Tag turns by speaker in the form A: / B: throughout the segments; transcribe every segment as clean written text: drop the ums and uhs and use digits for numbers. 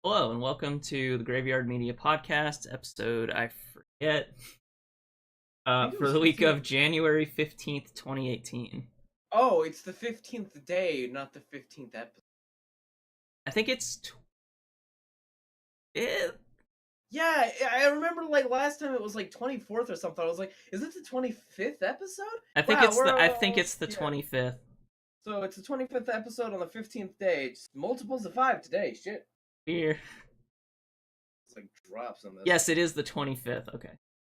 A: Hello and welcome to the Graveyard Media Podcast episode. I forget
B: I think it
A: for
B: was
A: the week of
B: 15th.
A: January 15th, 2018.
B: Oh, it's the 15th day, not the 15th episode.
A: I think it's eh,
B: Yeah, I remember like last time it was like 24th or something. I was like, is it the 25th episode? Wow,
A: I think it's the
B: yeah.
A: 25th.
B: So it's the 25th episode on the 15th day. It's multiples of 5 today. Shit.
A: Here.
B: It's like drops on this.
A: Yes, it is the 25th. Okay.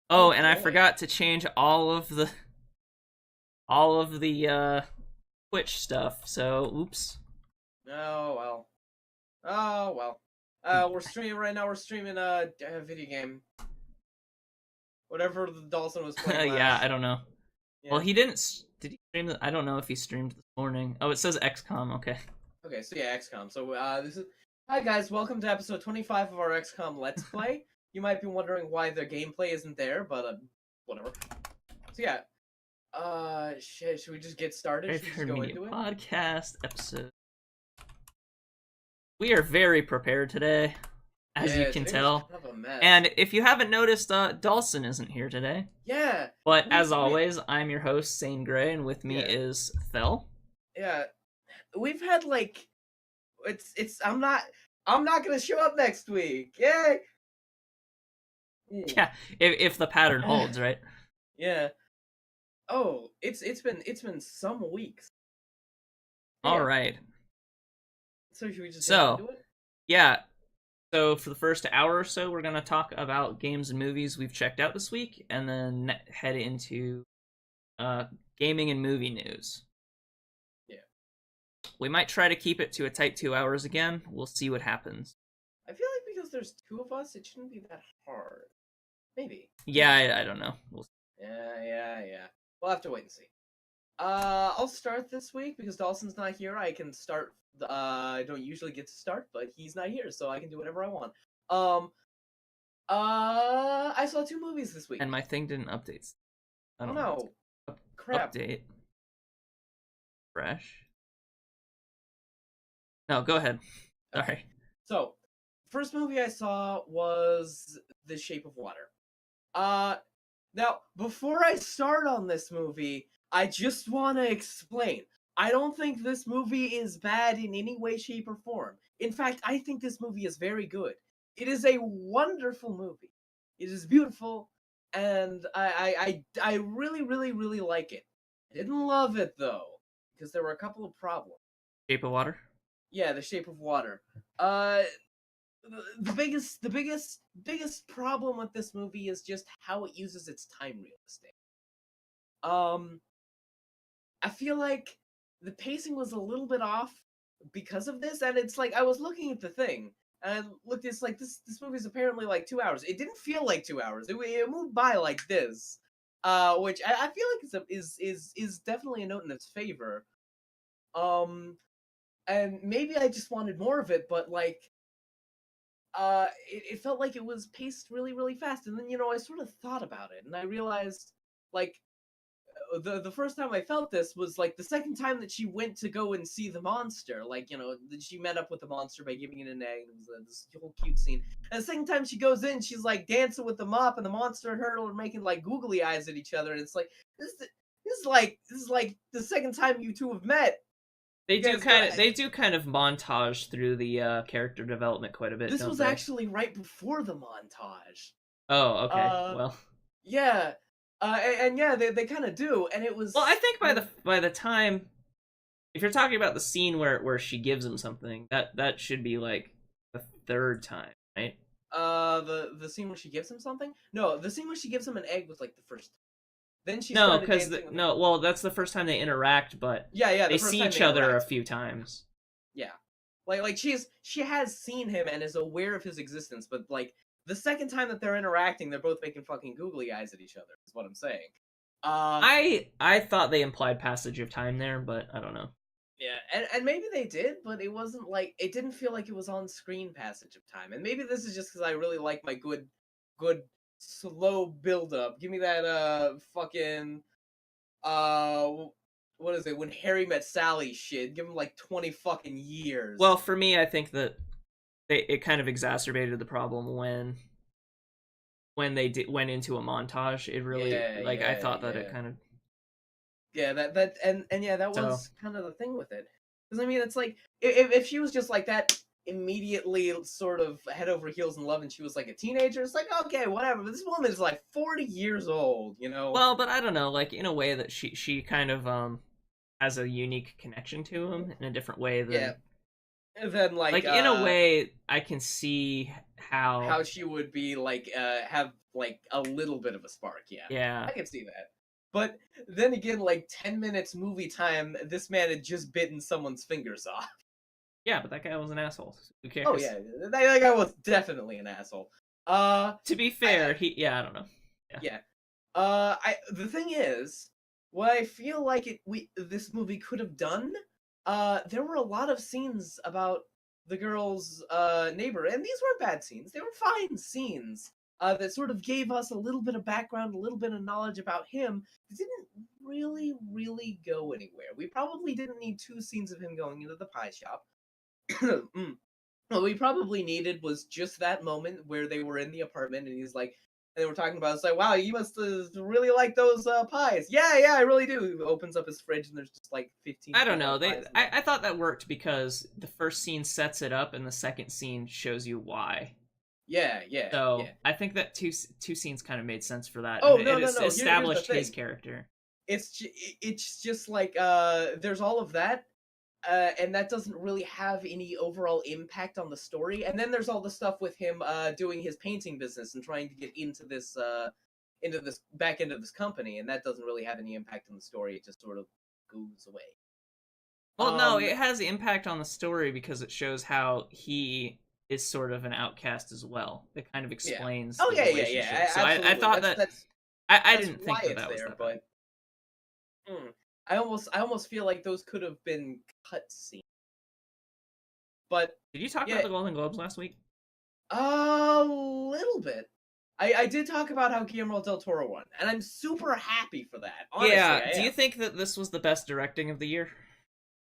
A: Oh, and I
B: Okay.
A: forgot to change all of the Twitch stuff. So, oops.
B: Oh well. Oh well. We're streaming right now. We're streaming a video game. Whatever the Dalsson was playing
A: Yeah,
B: last.
A: I don't know. Well,
B: Yeah.
A: he didn't. Did he stream? I don't know if he streamed this morning. Oh, it says XCOM. Okay.
B: Okay, so yeah, XCOM. So this is hi guys, welcome to episode 25 of our XCOM Let's Play. You might be wondering why the gameplay isn't there, but whatever. So yeah, shit. Should we just get started? Should we just
A: Graveyard
B: go
A: Media
B: into it?
A: Podcast episode. We are very prepared today, as you
B: Yeah,
A: can
B: today was
A: tell.
B: kind of a mess.
A: And if you haven't noticed, Dalsson isn't here today.
B: Yeah,
A: But
B: we,
A: as
B: we
A: always, I'm your host, Saine Grey, and with me
B: yeah,
A: is Thel.
B: yeah. We've had like it's I'm not gonna show up next week. Yay!
A: Yeah, if the pattern holds, right?
B: Yeah. Oh, it's been some weeks.
A: All
B: Yeah.
A: right.
B: So should we just jump
A: So,
B: into it?
A: yeah. So for the first hour or so, we're going to talk about games and movies we've checked out this week, and then head into uh, gaming and movie news.
B: Yeah.
A: We might try to keep it to a tight 2 hours again. We'll see what happens.
B: I feel like because there's two of us, it shouldn't be that hard. Maybe.
A: Yeah, I don't know.
B: Yeah. We'll have to wait and see. I'll start this week because Dawson's not here. I can start. I don't usually get to start, but he's not here, so I can do whatever I want. I saw two movies this week.
A: And my thing didn't update. I
B: Oh
A: don't know.
B: no! Crap.
A: Update. Fresh. No, go ahead. Sorry.
B: So, first movie I saw was The Shape of Water. Now, before I start on this movie, I just want to explain. I don't think this movie is bad in any way, shape, or form. In fact, I think this movie is very good. It is a wonderful movie. It is beautiful, and I really, really, really like it. I didn't love it though, because there were a couple of problems.
A: Shape of Water.
B: Yeah, The Shape of Water. Uh, the biggest problem with this movie is just how it uses its time real estate. Um, I feel like the pacing was a little bit off because of this, and it's like I was looking at the thing and I looked. It's like this movie's apparently like 2 hours. It didn't feel like 2 hours. It moved by like this, which I feel like is definitely a note in its favor. Um, and maybe I just wanted more of it, but like it felt like it was paced really, really fast. And then, I sort of thought about it and I realized, like, the first time I felt this was like the second time that she went to go and see the monster. Like, she met up with the monster by giving it an egg. It was this whole cute scene. And the second time she goes in, she's like dancing with the mop, and the monster and her are making like googly eyes at each other. And it's like, this is like the second time you two have met.
A: They do kind of montage through the character development quite a bit,
B: This
A: don't
B: was
A: they?
B: actually right before the montage.
A: Oh, okay.
B: Uh,
A: Well,
B: Yeah, and yeah, they kind of do, and it was.
A: I think by the time, if you're talking about the scene where she gives him something, that should be like the third time, right?
B: The scene where she gives him something. No, the scene where she gives him an egg was like the first. Then she
A: No,
B: started
A: because
B: dancing with
A: no, well, that's the first time they interact, but
B: yeah, the
A: they
B: first
A: see
B: time
A: each
B: they
A: other a
B: interact.
A: few times.
B: Yeah, like she has seen him and is aware of his existence, but like the second time that they're interacting, they're both making fucking googly eyes at each other. Is what I'm saying. Uh,
A: I thought they implied passage of time there, but I don't know.
B: Yeah, and maybe they did, but it wasn't like it didn't feel like it was on screen passage of time. And maybe this is just because I really like my good slow build up. Give me that fucking uh what is it? When Harry Met Sally shit. Give him like 20 fucking years.
A: Well, for me, I think that it kind of exacerbated the problem when they went into a montage. It really,
B: Yeah,
A: like, I
B: yeah,
A: thought that it
B: yeah.
A: kind of
B: Yeah, that and yeah, that
A: so.
B: was kind of the thing with it. Because I mean, it's like if she was just like that immediately, sort of head over heels in love, and she was like a teenager, it's like okay, whatever. But this woman is like 40 years old, you know?
A: Well, but I don't know, like in a way that she kind of has a unique connection to him in a different way
B: Yeah.
A: than,
B: And then
A: like, in a way I can see how.
B: how she would be like have like a little bit of a spark. Yeah,
A: Yeah.
B: I can see that. But then again, like 10 minutes movie time, this man had just bitten someone's fingers off.
A: Yeah, but that guy was an asshole. Who
B: Oh
A: cares?
B: yeah, that guy was definitely an asshole.
A: To be fair, yeah, I don't know. Yeah.
B: Yeah. I the thing is, what I feel like this movie could have done, there were a lot of scenes about the girl's neighbor, and these weren't bad scenes. They were fine scenes. That sort of gave us a little bit of background, a little bit of knowledge about him. It didn't really go anywhere. We probably didn't need two scenes of him going into the pie shop. Mm. What we probably needed was just that moment where they were in the apartment and he's like, and they were talking about, it's like, wow, you must really like those pies. Yeah, I really do. He opens up his fridge and there's just like 15
A: I don't
B: peanut
A: know.
B: pies in
A: I
B: there.
A: thought that worked because the first scene sets it up and the second scene shows you why.
B: Yeah.
A: So I think that two scenes kind of made sense for that, and
B: Oh,
A: it
B: no. Here's the
A: established his
B: thing.
A: character.
B: It's just like, there's all of that, and that doesn't really have any overall impact on the story. And then there's all the stuff with him doing his painting business and trying to get into this back into this company, and that doesn't really have any impact on the story. It just sort of goes away.
A: Well, no,
B: Um,
A: it has impact on the story because it shows how he is sort of an outcast as well. It kind of
B: yeah.
A: explains
B: Oh
A: the
B: yeah.
A: relationship. So I
B: Absolutely.
A: thought that I
B: That's
A: didn't
B: why
A: think that
B: it's
A: that was
B: there.
A: that bad.
B: But I almost feel like those could have been cut scenes. But
A: Did you talk about
B: yeah,
A: the Golden Globes last week?
B: a little bit. I did talk about how Guillermo del Toro won, and I'm super happy for that. Honestly,
A: Yeah.
B: I
A: Do you
B: am.
A: think that this was the best directing of the year?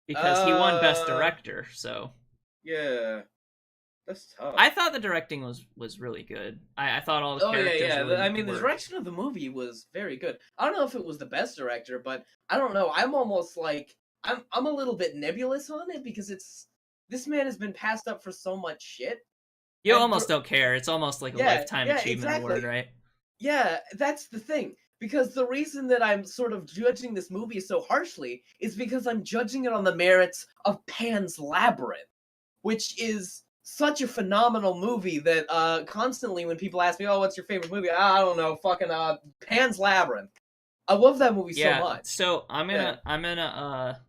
A: Because he won Best
B: Uh,
A: Director, so
B: yeah, that's tough.
A: I thought the directing was really good. I thought all the
B: Oh
A: characters
B: yeah. I
A: really
B: mean, the
A: worked.
B: direction of the movie was very good. I don't know if it was the best director, but I don't know. I'm almost like I'm a little bit nebulous on it because this man has been passed up for so much shit.
A: You
B: And
A: almost don't care. It's almost like a lifetime
B: yeah,
A: achievement award,
B: exactly.
A: right?
B: Yeah, that's the thing. Because the reason that I'm sort of judging this movie so harshly is because I'm judging it on the merits of Pan's Labyrinth, which is such a phenomenal movie that constantly when people ask me, "Oh, what's your favorite movie?" I don't know, fucking Pan's Labyrinth. I love that movie so
A: Yeah.
B: much.
A: So
B: Yeah.
A: I'm gonna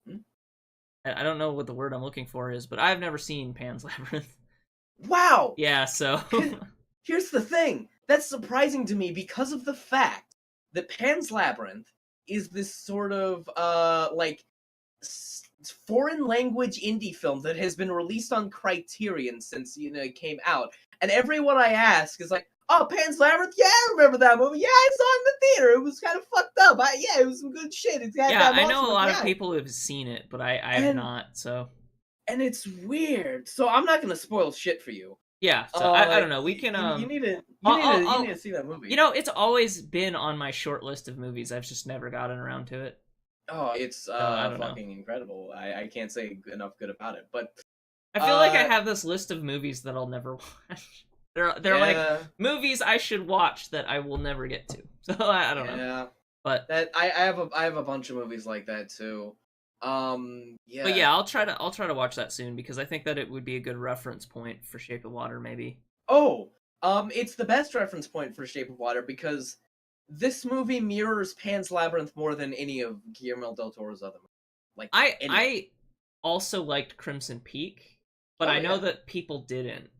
B: Hmm?
A: I don't know what the word I'm looking for is, but I've never seen Pan's Labyrinth.
B: Wow.
A: Yeah, so
B: Here's the thing. That's surprising to me because of the fact that Pan's Labyrinth is this sort of like foreign language indie film that has been released on Criterion since it came out, and everyone I ask is like, "Oh, Pan's Labyrinth? Yeah, I remember that movie. Yeah, I saw it in the theater. It was kind of fucked up. Yeah, it was some good shit. It's got
A: yeah,
B: that
A: I
B: monster
A: know a
B: with
A: lot
B: the
A: of
B: eye."
A: people who have seen it, but I have
B: And
A: not. So
B: it's weird. So I'm not gonna spoil shit for you.
A: yeah, so I don't know. We can
B: You need to you need to
A: I'll
B: see that movie.
A: it's always been on my short list of movies. I've just never gotten around to it.
B: Oh, it's
A: So I don't know.
B: fucking incredible. I can't say enough good about it. But
A: I feel like I
B: uh
A: have this list of movies that I'll never watch. They're like
B: yeah,
A: movies I should watch that I will never get to. So I don't know.
B: yeah.
A: But
B: That I have a bunch of movies like that too.
A: but
B: Yeah.
A: yeah, I'll try to watch that soon because I think that it would be a good reference point for Shape of Water maybe.
B: Oh, it's the best reference point for Shape of Water because this movie mirrors Pan's Labyrinth more than any of Guillermo del Toro's other movies. Like any of them.
A: I also liked Crimson Peak, but
B: Oh
A: I know
B: yeah.
A: that people didn't.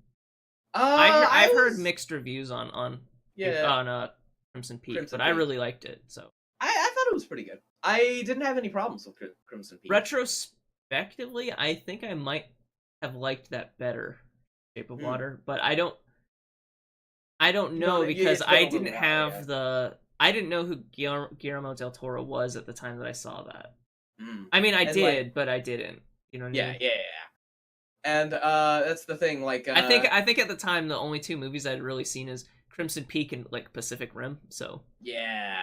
B: I
A: I've heard
B: was
A: mixed reviews
B: yeah,
A: Crimson Peak, but
B: Crimson
A: I
B: Peak.
A: really liked it. So
B: I thought it was pretty good. I didn't have any problems with Crimson Peak.
A: retrospectively, I think I might have liked that better, Shape of
B: Mm.
A: Water, but I don't know because
B: It's been
A: I
B: a little
A: didn't
B: while, yeah.
A: have I didn't know who Guillermo del Toro was at the time that I saw that.
B: Mm.
A: I mean, I
B: And like
A: did, but I didn't. You know what I
B: Yeah,
A: mean?
B: yeah, yeah. And that's the thing. Like,
A: I think at the time the only two movies I'd really seen is Crimson Peak and like Pacific Rim. So
B: yeah,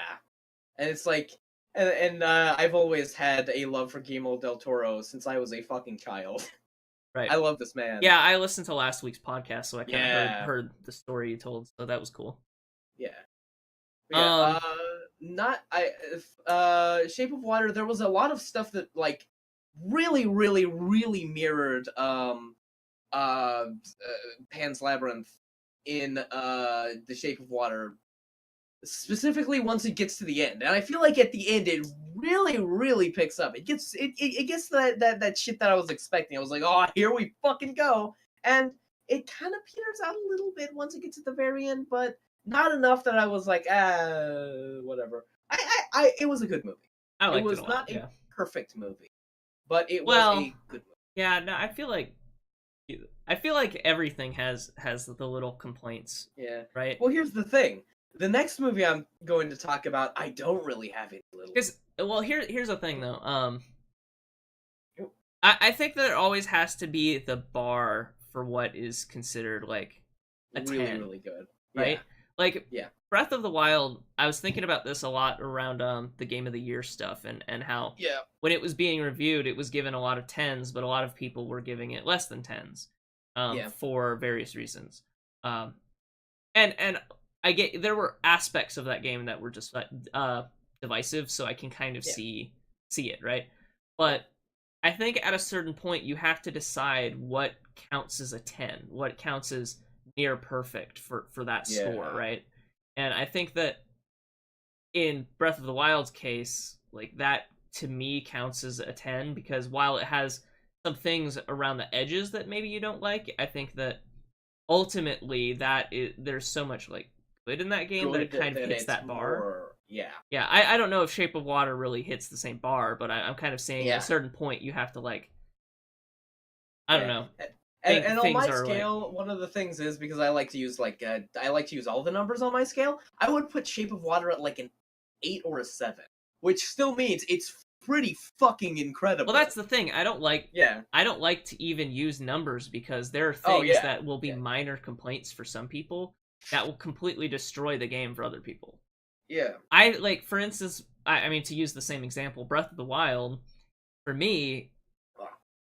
B: and it's like, and I've always had a love for Guillermo del Toro since I was a fucking child.
A: right.
B: I love this man.
A: Yeah, I listened to last week's podcast, so I kind of
B: Yeah,
A: heard the story you told, so that was cool.
B: yeah, but yeah.
A: Um,
B: Not I. If, Shape of Water. There was a lot of stuff that like really, really, really mirrored Pan's Labyrinth in The Shape of Water, specifically once it gets to the end. And I feel like at the end it really, really picks up. It gets that shit that I was expecting. I was like, oh, here we fucking go. And it kind of peters out a little bit once it gets at the very end, but not enough that I was like, whatever. It was a good movie.
A: I
B: It
A: liked it a
B: was
A: lot.
B: not a
A: Yeah.
B: perfect movie, but it was
A: Well,
B: a good movie.
A: yeah. No, I feel like everything has the little complaints,
B: Yeah.
A: right?
B: Well, here's the thing. The next movie I'm going to talk about, I don't really have any little.
A: Because here's the thing though. I think there always has to be the bar for what is considered like a
B: Really,
A: 10,
B: really good.
A: right? Like
B: Yeah.
A: Breath of the Wild, I was thinking about this a lot around the Game of the Year stuff and how
B: Yeah.
A: when it was being reviewed, it was given a lot of tens, but a lot of people were giving it less than tens,
B: Yeah.
A: for various reasons. Um, and I get there were aspects of that game that were just divisive, so I can kind of
B: Yeah.
A: see it, right? But I think at a certain point you have to decide what counts as a 10, what counts as near perfect for that score,
B: Yeah.
A: right? And I think that in Breath of the Wild's case, like that to me counts as a 10 because while it has some things around the edges that maybe you don't like, I think that ultimately there's so much like good in that game that it
B: Good
A: kind of
B: that
A: hits
B: it's
A: that bar.
B: more. Yeah.
A: Yeah, I don't know if Shape of Water really hits the same bar, but I'm kind of saying at a
B: Yeah.
A: certain point you have to like, I don't
B: Yeah.
A: know,
B: And on
A: things
B: my
A: are like,
B: scale, one of the things is because I like to use I like to use all the numbers on my scale. I would put Shape of Water at like an 8 or a 7, which still means it's pretty fucking incredible.
A: well, that's the thing.
B: Yeah.
A: I don't like to even use numbers because there are
B: Oh
A: things
B: yeah.
A: that will be
B: Yeah.
A: minor complaints for some people that will completely destroy the game for other people.
B: Yeah.
A: I like, for instance, I mean, to use the same example, Breath of the Wild, for me,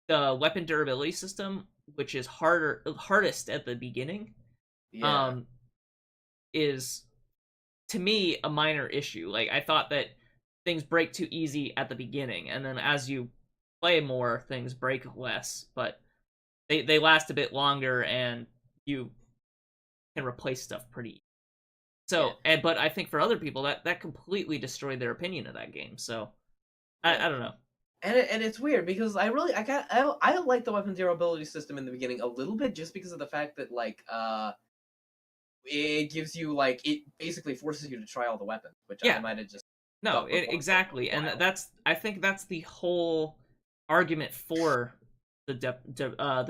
A: the weapon durability system, which is hardest at the beginning,
B: Yeah.
A: um, is to me a minor issue. Like I thought that things break too easy at the beginning, and then as you play more, things break less, but they last a bit longer, and you can replace stuff pretty easy. So,
B: Yeah.
A: but I think for other people that completely destroyed their opinion of that game. So,
B: Yeah.
A: I don't know.
B: And it's weird because I like the weapon durability system in the beginning a little bit just because of the fact that like it gives you like it basically forces you to try all the weapons, which I
A: Yeah,
B: might have just
A: no,
B: thought was wrong for
A: exactly,
B: a
A: and
B: while.
A: that's I think that's the whole argument for the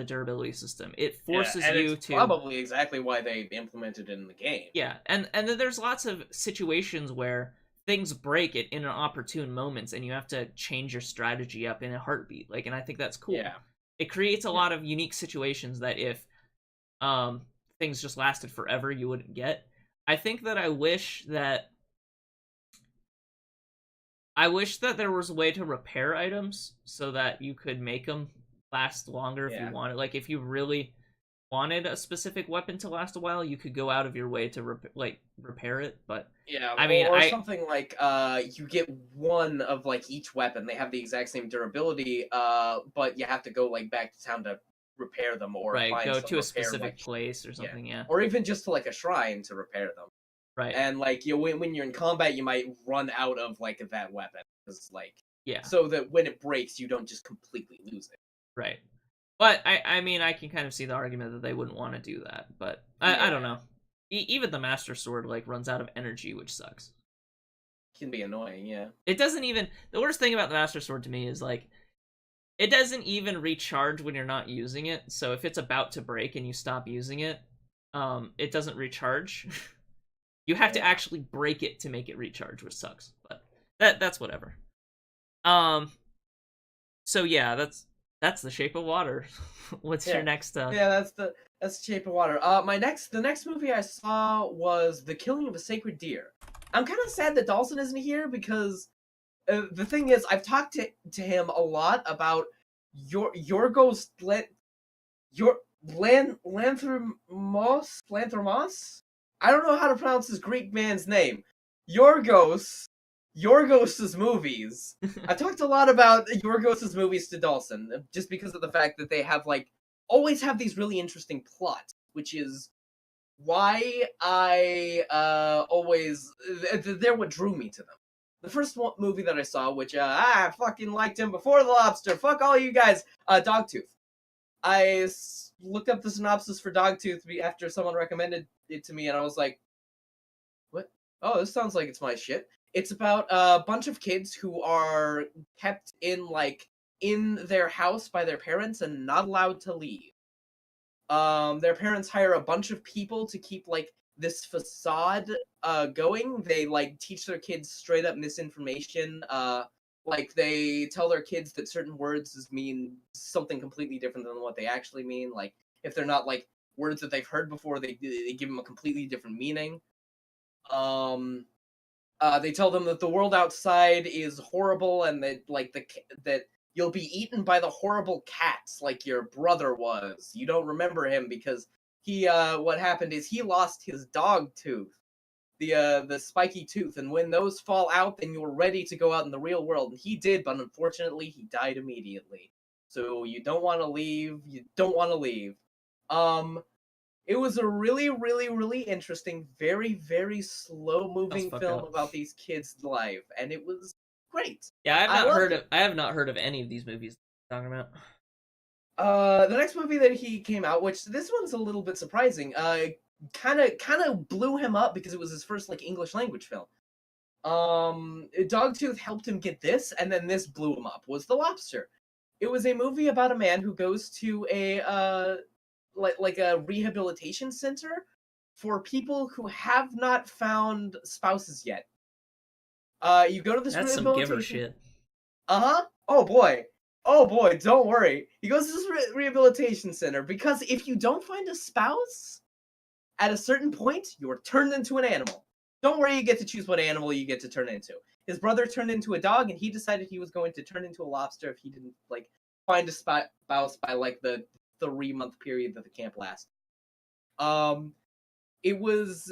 A: durability system. It
B: Yeah,
A: forces
B: and
A: you
B: it's
A: to,
B: probably exactly why they implemented it in the game.
A: yeah, and then there's lots of situations where things break it in an opportune moments, and you have to change your strategy up in a heartbeat. Like, and I think that's cool.
B: Yeah.
A: It creates a
B: Yeah.
A: lot of unique situations that if um things just lasted forever, you wouldn't get. I think that I wish that there was a way to repair items so that you could make them last longer if you
B: Yeah.
A: wanted. Like if you really wanted a specific weapon to last a while, you could go out of your way to repair it. But
B: Yeah,
A: I mean,
B: or something like you get one of like each weapon. They have the exact same durability, but you have to go like back to town to repair them or
A: right,
B: find
A: go
B: some
A: to a
B: repair like
A: specific place or
B: yeah,
A: something. Yeah,
B: or even just to like a shrine to repair them.
A: right.
B: And like when you're in combat, you might run out of like that weapon because like
A: Yeah,
B: so that when it breaks, you don't just completely lose it.
A: right. But I mean, I can kind of see the argument that they wouldn't want to do that. But I don't
B: Yeah,
A: know. Even the Master Sword like runs out of energy, which sucks.
B: can be annoying. Yeah,
A: It doesn't even. The worst thing about the Master Sword to me is like it doesn't even recharge when you're not using it. So if it's about to break and you stop using it, it doesn't recharge. You have to
B: yeah.
A: actually break it to make it recharge, which sucks. But that's whatever. Um. So yeah, That's The Shape of Water. What's your
B: Yeah,
A: next?
B: yeah, that's the Shape of Water. The next movie I saw was The Killing of a Sacred Deer. I'm kind of sad that Dalsson isn't here because the thing is, I've talked to him a lot about Yorgos your Lanthimos. I don't know how to pronounce this Greek man's name. Yorgos's movies. I've talked a lot about Yorgos's movies to Dalsson just because of the fact that they have like always have these really interesting plots, which is why I always they're what drew me to them. The first movie that I saw, which I fucking liked him before The Lobster. Fuck all you guys. Dogtooth. Looked up the synopsis for Dogtooth after someone recommended it to me, and I was like, "What? Oh, this sounds like it's my shit." It's about a bunch of kids who are kept in their house by their parents and not allowed to leave. Their parents hire a bunch of people to keep like this facade going. They like teach their kids straight up misinformation. Like they tell their kids that certain words mean something completely different than what they actually mean. Like if they're not like words that they've heard before, they give them a completely different meaning. Um, they tell them that the world outside is horrible and that you'll be eaten by the horrible cats like your brother was. You don't remember him because what happened is he lost his dog tooth, the spiky tooth, and when those fall out, then you're ready to go out in the real world. And he did, but unfortunately, he died immediately. So you don't want to leave. You don't want to leave. Um, it was a really, really, really interesting, very, very slow
A: Sounds
B: moving
A: fucked
B: film
A: up.
B: about these kids' life, and it was great.
A: Yeah, I have
B: I
A: not
B: loved
A: heard
B: it.
A: of. I have not heard of any of these movies you're talking about.
B: The next movie that he came out, which this one's a little bit surprising, kind of blew him up because it was his first like English language film. Dogtooth helped him get this, and then this blew him up. Was The Lobster? It was a movie about a man who goes to a like a rehabilitation center for people who have not found spouses yet. You go to this
A: That's some giver
B: rehabilitation.
A: shit.
B: Uh-huh. Oh boy. Oh boy, don't worry. He goes to this rehabilitation center because if you don't find a spouse at a certain point, you're turned into an animal. Don't worry, you get to choose what animal you get to turn into. His brother turned into a dog, and he decided he was going to turn into a lobster if he didn't like find a spouse by like the 3-month period that the camp lasts. Um, it was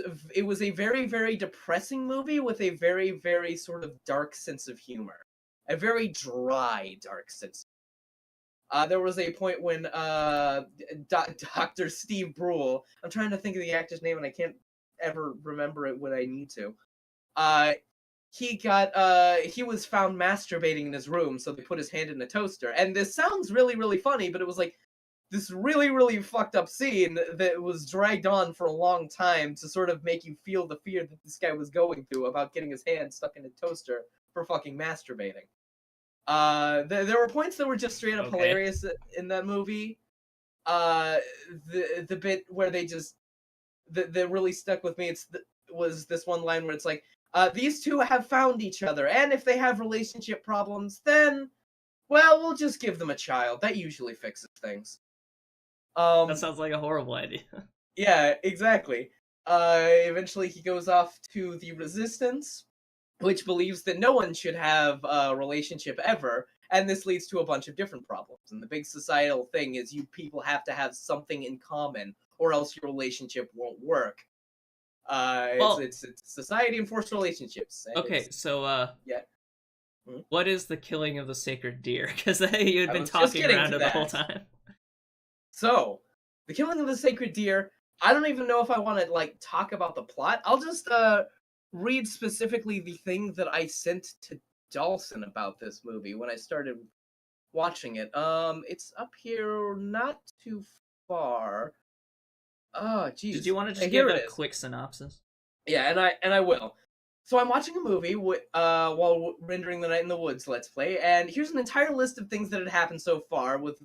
B: a very very depressing movie with a very very sort of dark sense of humor, a very dry dark sense. There was a point when Dr. Steve Brule, I'm trying to think of the actor's name and I can't ever remember it when I need to. Uh, he was found masturbating in his room, so they put his hand in a toaster. And this sounds really really funny, but it was like this really really fucked up scene that was dragged on for a long time to sort of make you feel the fear that this guy was going through about getting his hand stuck in a toaster for fucking masturbating. There were points that were just straight up
A: Okay.
B: hilarious in that movie. Uh, the bit where they just that really stuck with me. Was this one line where it's like, these two have found each other, and if they have relationship problems, then well, we'll just give them a child. That usually fixes things.
A: That
B: Um,
A: sounds like a horrible idea.
B: yeah, exactly. Eventually he goes off to the Resistance, which believes that no one should have a relationship ever, and this leads to a bunch of different problems. And the big societal thing is you people have to have something in common, or else your relationship won't work.
A: Well,
B: It's society and forced relationships, and
A: okay.
B: it's
A: So,
B: yeah. Hmm?
A: what is the killing of the sacred deer? Because you had
B: I
A: been
B: was just
A: talking
B: getting
A: around
B: to
A: it the whole
B: that.
A: time.
B: So, the killing of the sacred deer. I don't even know if I want to like talk about the plot. I'll just read specifically the thing that I sent to Dalsson about this movie when I started watching it. It's up here, not too far. Oh,
A: Did
B: jeez.
A: you want to just give
B: Here it
A: a
B: is.
A: quick synopsis?
B: Yeah, and I will. So I'm watching a movie while rendering the Night in the Woods Let's Play, and here's an entire list of things that had happened so far, with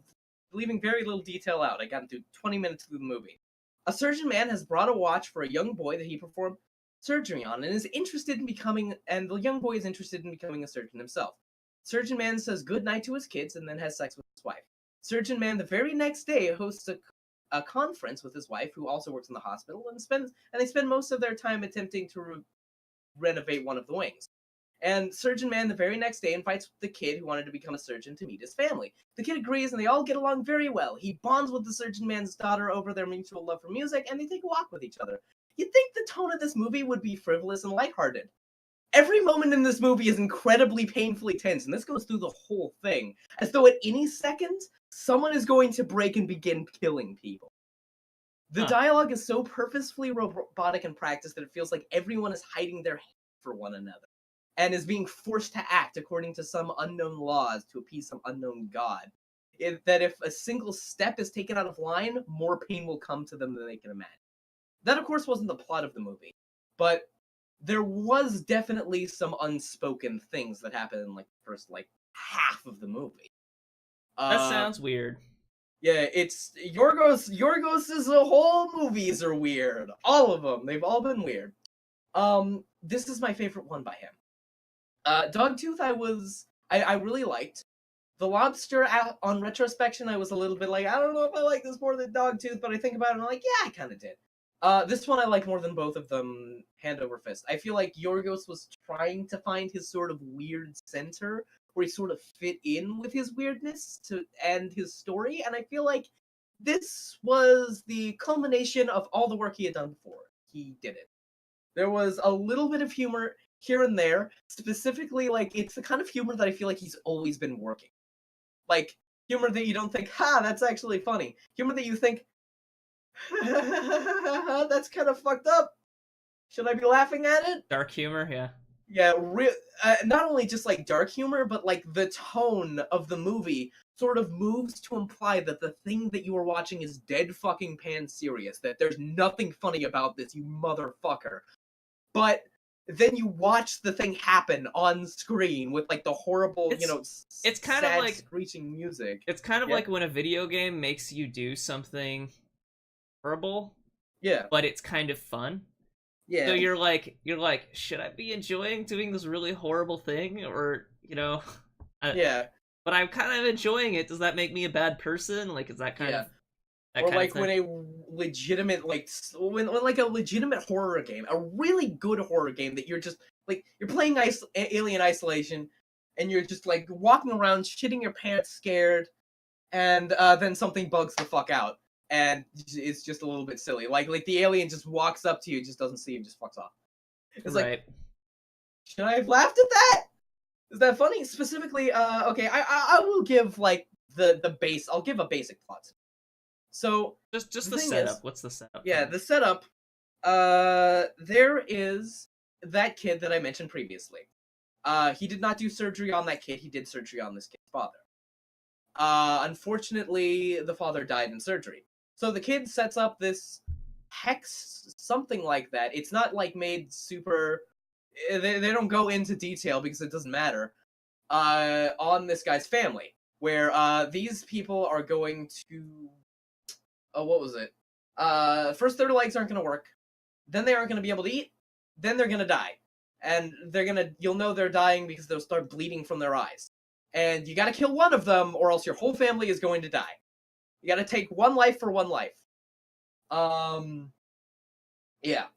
B: leaving very little detail out. I got into 20 minutes through the movie. A surgeon man has brought a watch for a young boy that he performed surgery on, and and the young boy is interested in becoming a surgeon himself. Surgeon man says good night to his kids and then has sex with his wife. Surgeon Man the very next day hosts a conference with his wife, who also works in the hospital, and they spend most of their time attempting to renovate one of the wings. And Surgeon Man the very next day invites the kid who wanted to become a surgeon to meet his family. The kid agrees and they all get along very well. He bonds with the Surgeon Man's daughter over their mutual love for music, and they take a walk with each other. You'd think the tone of this movie would be frivolous and lighthearted. Every moment in this movie is incredibly painfully tense, and this goes through the whole thing, as though at any second, someone is going to break and begin killing people. The
A: Huh.
B: dialogue is so purposefully robotic in practice that it feels like everyone is hiding their hate for one another and is being forced to act according to some unknown laws to appease some unknown god. That if a single step is taken out of line, more pain will come to them than they can imagine. That, of course, wasn't the plot of the movie, but there was definitely some unspoken things that happened in like the first like half of the movie.
A: That
B: Uh,
A: sounds weird.
B: yeah, it's Yorgos's whole movies are weird. All of them, they've all been weird. This is my favorite one by him. Dogtooth, I really liked. The Lobster, on retrospection, I was a little bit like, I don't know if I like this more than Dogtooth, but I think about it and I'm like, yeah, I kind of did. This one I like more than both of them, hand over fist. I feel like Yorgos was trying to find his sort of weird center, where he sort of fit in with his weirdness to end his story, and I feel like this was the culmination of all the work he had done before. He did it. There was a little bit of humor here and there, specifically, like, it's the kind of humor that I feel like he's always been working. Like, humor that you don't think, ha, that's actually funny. Humor that you think, that's kind of fucked up. Should I be laughing at it?
A: Dark humor, yeah.
B: Yeah, not only just like dark humor, but like the tone of the movie sort of moves to imply that the thing that you are watching is dead fucking pan serious, that there's nothing funny about this, you motherfucker. But then you watch the thing happen on screen with like the horrible,
A: It's kind of
B: sad
A: like
B: screeching music.
A: it's kind of
B: Yeah.
A: like when a video game makes you do something horrible,
B: Yeah.
A: but it's kind of fun. So
B: Yeah.
A: you're like, should I be enjoying doing this really horrible thing, or
B: Yeah.
A: but I'm kind of enjoying it. Does that make me a bad person? Like, is that kind
B: Yeah.
A: of that
B: Or
A: kind of
B: like when
A: thing?
B: a legitimate when like a legitimate horror game, a really good horror game that you're just like you're playing Alien Isolation, and you're just like walking around shitting your pants scared, and then something bugs the fuck out, and it's just a little bit silly. Like the alien just walks up to you, just doesn't see you, just fucks off. It's like,
A: Right.
B: should I have laughed at that? Is that funny? Specifically, okay, I will give like the base. I'll give a basic plot. So
A: Just
B: the
A: the
B: thing is,
A: setup. What's the setup for
B: yeah,
A: this?
B: the setup. There is that kid that I mentioned previously. He did not do surgery on that kid. He did surgery on this kid's father. Unfortunately, the father died in surgery. So the kid sets up this hex, something like that. It's not like made super. They don't go into detail because it doesn't matter. On this guy's family, where these people are going to. Oh, what was it? First their legs aren't going to work. Then they aren't going to be able to eat. Then they're going to die. And you'll know they're dying because they'll start bleeding from their eyes. And you gotta kill one of them, or else your whole family is going to die. You gotta take one life for one life. Yeah.
A: Oof.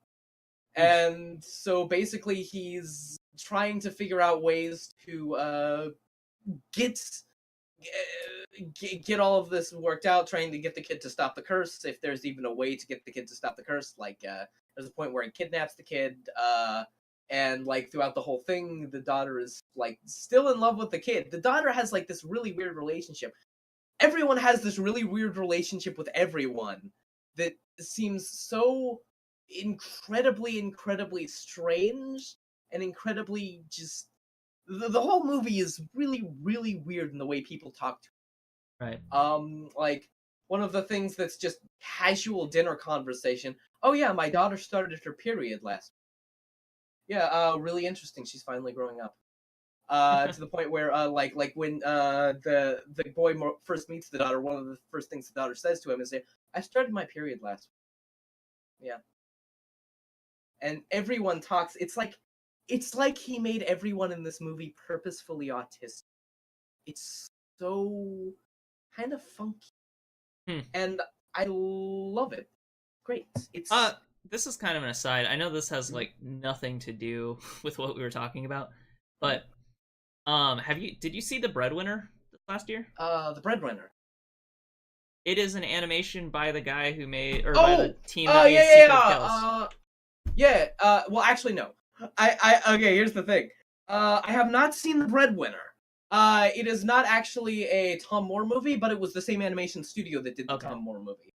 B: And so basically he's trying to figure out ways to get get all of this worked out, trying to get the kid to stop the curse, if there's even a way to get the kid to stop the curse. Like, there's a point where he kidnaps the kid, and like throughout the whole thing, the daughter is like still in love with the kid. The daughter has like this really weird relationship. Everyone has this really weird relationship with everyone that seems so incredibly strange and incredibly just the whole movie is really weird in the way people talk to
A: Right.
B: like one of the things that's just casual dinner conversation. Oh yeah, my daughter started her period last. Yeah, really interesting. She's finally growing up. To the point where like when the boy first meets the daughter, one of the first things the daughter says to him is, "I started my period last." Yeah, and everyone talks. It's like he made everyone in this movie purposefully autistic. It's so kind of funky,
A: Hmm.
B: and I love it. Great. It's
A: This is kind of an aside. I know this has like nothing to do with what we were talking about, but did you see The Breadwinner last year?
B: The Breadwinner.
A: It is an animation by the guy who made, or by
B: Oh,
A: the team that made Secret of Kells.
B: Yeah. Well, actually, no. Okay. Here's the thing. I have not seen The Breadwinner. It is not actually a Tom Moore movie, but it was the same animation studio that did the Tom Moore movie.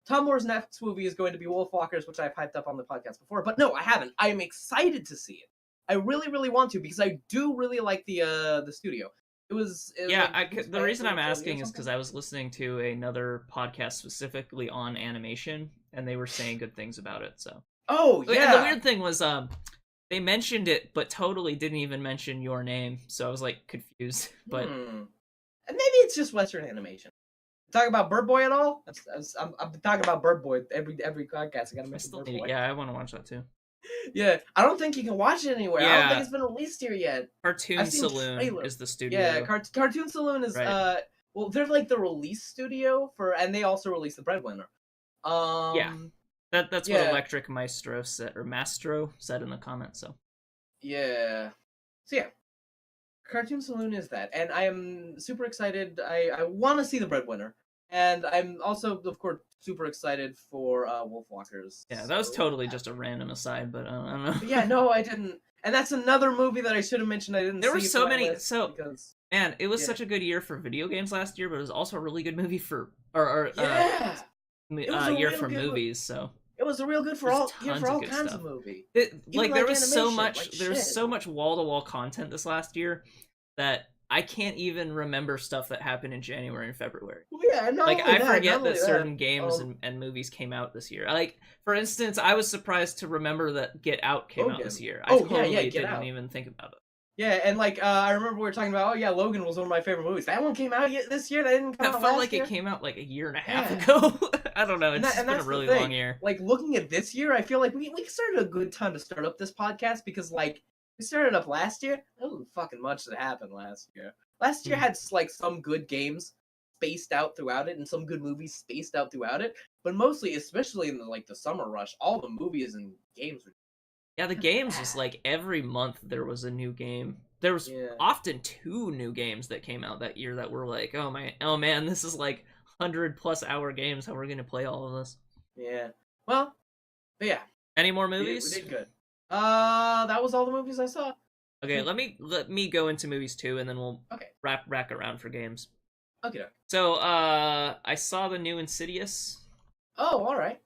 B: Tom Moore's next movie is going to be Wolfwalkers, which I've hyped up on the podcast before. But no, I haven't. I am excited to see it. I really, really want to because I do really like the studio.
A: The reason I'm asking is because I was listening to another podcast specifically on animation, and they were saying good things about it. So.
B: Oh yeah.
A: And the weird thing was, they mentioned it, but totally didn't even mention your name. So I was like confused. But
B: and maybe it's just Western animation. Talk about Bird Boy at all? I'm talking about Bird Boy every podcast. I gotta mention Bird Boy.
A: Yeah, I want to watch that too.
B: Yeah, I don't think you can watch it anywhere.
A: Yeah.
B: I don't think it's been released here yet.
A: Cartoon Saloon is the studio.
B: Yeah, Cartoon Saloon is
A: right.
B: Well, they're like the release studio and they also release The Breadwinner.
A: Yeah, that's what Electric Maestro said in the comments. So
B: yeah, Cartoon Saloon is that, and I am super excited. I want to see The Breadwinner. And I'm also, of course, super excited for Wolfwalkers.
A: Yeah, that was totally just a random aside, but I don't know.
B: Yeah, no, I didn't. And that's another movie that I should have mentioned I didn't see.
A: There were so many. Man, it was
B: yeah.
A: such a good year for video games last year, but it was also a really good movie for year for movies. So
B: it was a real good for all kinds of movie.
A: There was so much. There was so much wall to wall content this last year that I can't even remember stuff that happened in January and February.
B: Well, yeah,
A: I forget that certain games and movies came out this year. Like, for instance, I was surprised to remember that Get Out came out this year. I totally didn't even think about it.
B: Yeah, and I remember we were talking about, Logan was one of my favorite movies. That one came out this year. That didn't come out last year.
A: That felt like it came out like a year and a half ago. I don't know. It's been a really long year.
B: Like, looking at this year, I feel like we started a good time to start up this podcast because, like, we started up last year. There wasn't fucking much that happened last year. Last year had, like, some good games spaced out throughout it and some good movies spaced out throughout it. But mostly, especially in the summer rush, all the movies and games were...
A: Yeah, the games was like every month there was a new game. There was often 2 new games that came out that year that were like, oh man, this is like 100+ hour games. How we're gonna play all of this?
B: Yeah. Well, but yeah.
A: Any more movies?
B: We did good. That was all the movies I saw.
A: Okay, let me go into movies too, and then we'll rack around for games.
B: Okay.
A: So, I saw the new Insidious.
B: Oh, all right.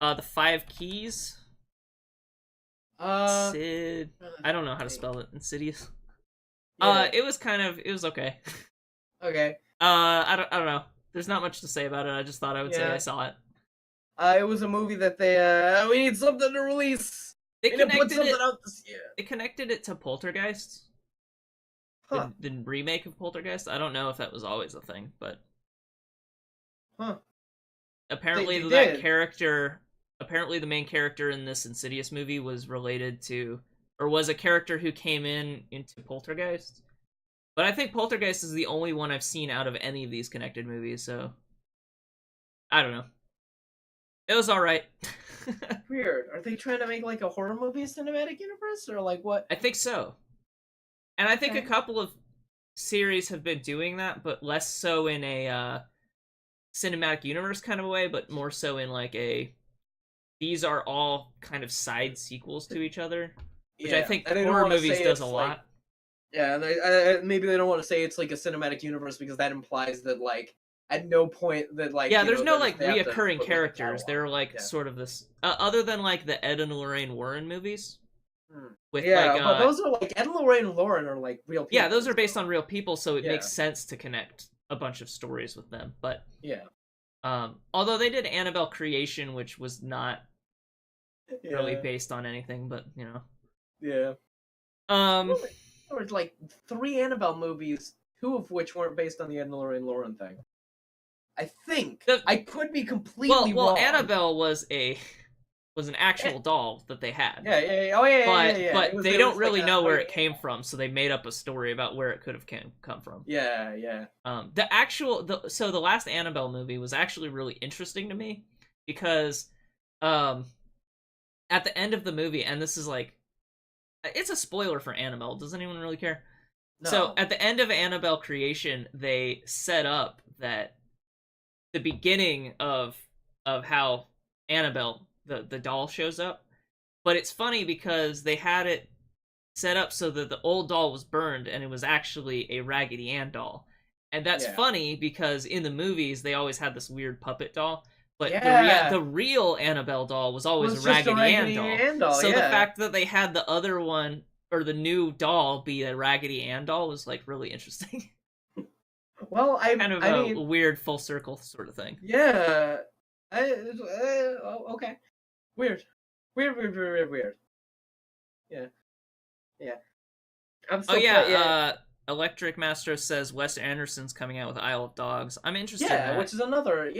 A: The 5 Keys. Sid. I don't know how to spell it. Insidious. Yeah. It was okay.
B: Okay.
A: I don't know. There's not much to say about it. I just thought I would say I saw it.
B: It was a movie that they we need something to release.
A: They
B: put something out this year.
A: They connected it to Poltergeist.
B: Huh.
A: The remake of Poltergeist. I don't know if that was always a thing, but apparently apparently the main character in this Insidious movie was related to, or was a character who came into Poltergeist. But I think Poltergeist is the only one I've seen out of any of these connected movies, so I don't know. It was alright.
B: Weird. Are they trying to make like a horror movie cinematic universe, or like what?
A: I think so. And I think a couple of series have been doing that, but less so in a cinematic universe kind of a way, but more so in like these are all kind of side sequels to each other, which I think horror movies does a lot.
B: Yeah, and maybe they don't want to say it's like a cinematic universe because that implies that like at no point that like
A: there's no like reoccurring characters. They're like sort of this other than like the Ed and Lorraine Warren movies. With
B: but those are like Ed and Lorraine Warren are like real people.
A: Yeah, those are based on real people, so it makes sense to connect a bunch of stories with them. But although they did Annabelle Creation, which was not really based on anything, but you know.
B: Yeah. There were like 3 Annabelle movies, 2 of which weren't based on the Ed and Lorraine Lauren thing. I think. I could be completely wrong.
A: Annabelle was was an actual doll that they had.
B: Yeah, yeah, yeah. Oh, yeah, yeah, yeah, yeah.
A: But they
B: it
A: don't
B: was
A: really
B: like
A: know where it came from, so they made up a story about where it could have come from.
B: Yeah, yeah.
A: So the last Annabelle movie was actually really interesting to me because, at the end of the movie, and this is like, it's a spoiler for Annabelle. Does anyone really care?
B: No.
A: So at the end of Annabelle Creation, they set up that the beginning of how Annabelle the doll shows up, but it's funny because they had it set up so that the old doll was burned and it was actually a Raggedy Ann doll, and that's funny because in the movies they always had this weird puppet doll, but the real Annabelle doll was always a Raggedy Ann doll. So the fact that they had the other one or the new doll be a Raggedy Ann doll was like really interesting.
B: Well, I
A: mean, a weird full circle sort of thing.
B: Yeah. Okay. Weird. Yeah. Yeah. I'm so
A: Electric Master says Wes Anderson's coming out with Isle of Dogs. I'm interested.
B: Yeah, which is another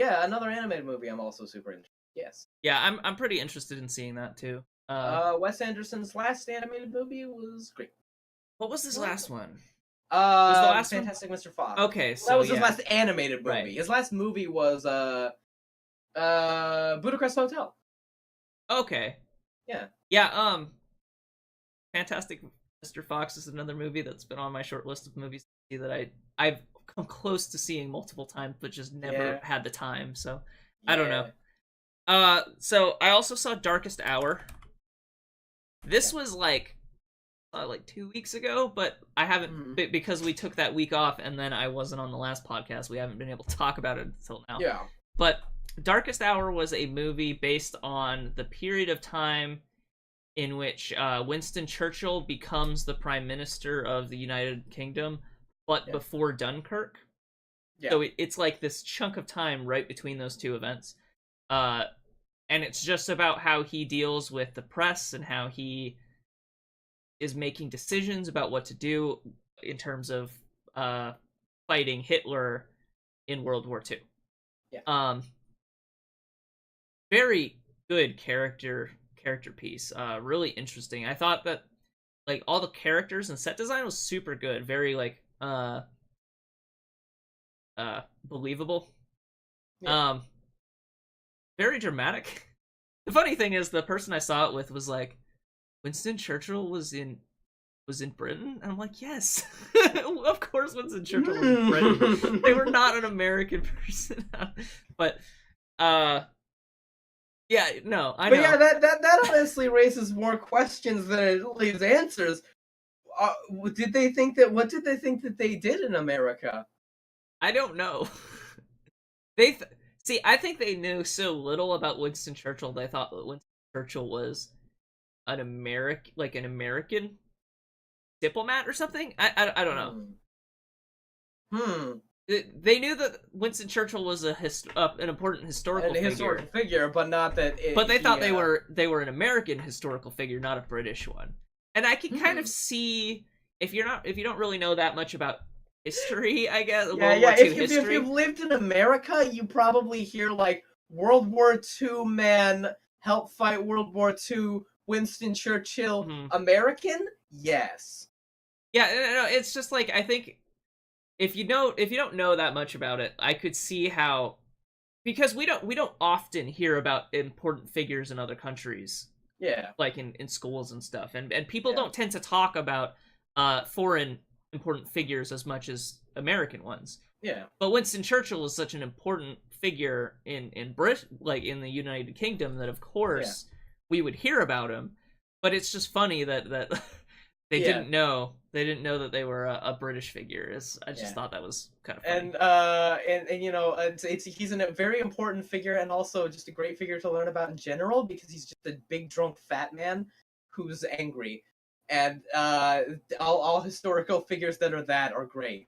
B: animated movie. I'm also super interested. Yes.
A: Yeah, I'm pretty interested in seeing that too.
B: Wes Anderson's last animated movie was great.
A: What was his last one?
B: Was the last Fantastic Mr. Fox.
A: Okay, so
B: that was his last animated movie.
A: Right.
B: His last movie was Budapest Hotel.
A: Okay.
B: Yeah.
A: Yeah. Fantastic Mr. Fox is another movie that's been on my short list of movies to see that I've come close to seeing multiple times, but just never had the time. So I don't know. So I also saw Darkest Hour. This was like 2 weeks ago, but I haven't because we took that week off and then I wasn't on the last podcast. We haven't been able to talk about it until now.
B: Yeah.
A: But Darkest Hour was a movie based on the period of time in which Winston Churchill becomes the Prime Minister of the United Kingdom, but before Dunkirk. Yeah. So it's like this chunk of time right between those two events. And it's just about how he deals with the press and how he is making decisions about what to do in terms of fighting Hitler in World War II.
B: Yeah.
A: Very good character piece. Really interesting. I thought that like all the characters and set design was super good. Very like believable. Yeah. Very dramatic. The funny thing is the person I saw it with was like, Winston Churchill was in Britain? And I'm like, yes. Of course Winston Churchill was in Britain. They were not an American person. But yeah, no, I know.
B: But yeah, that honestly raises more questions than it leaves answers. What did they think that they did in America?
A: I don't know. See, I think they knew so little about Winston Churchill. They thought that Winston Churchill was an American diplomat or something. I don't know. They knew that Winston Churchill was an important historical
B: figure, but not that.
A: But they thought they were an American historical figure, not a British one. And I can kind of see if you don't really know that much about history, I guess.
B: Yeah. If you've lived in America, you probably hear like World War II man help fight World War II. Winston Churchill, American? Yes.
A: Yeah, no, it's just like I think if you don't know that much about it, I could see how, because we don't often hear about important figures in other countries.
B: Yeah.
A: Like in schools and stuff. And people don't tend to talk about foreign important figures as much as American ones.
B: Yeah.
A: But Winston Churchill is such an important figure in like in the United Kingdom that of course we would hear about him, but it's just funny that they didn't know that they were a British figure. I just thought that was kind of funny.
B: And you know, he's a very important figure and also just a great figure to learn about in general because he's just a big drunk fat man who's angry, and all historical figures that are great,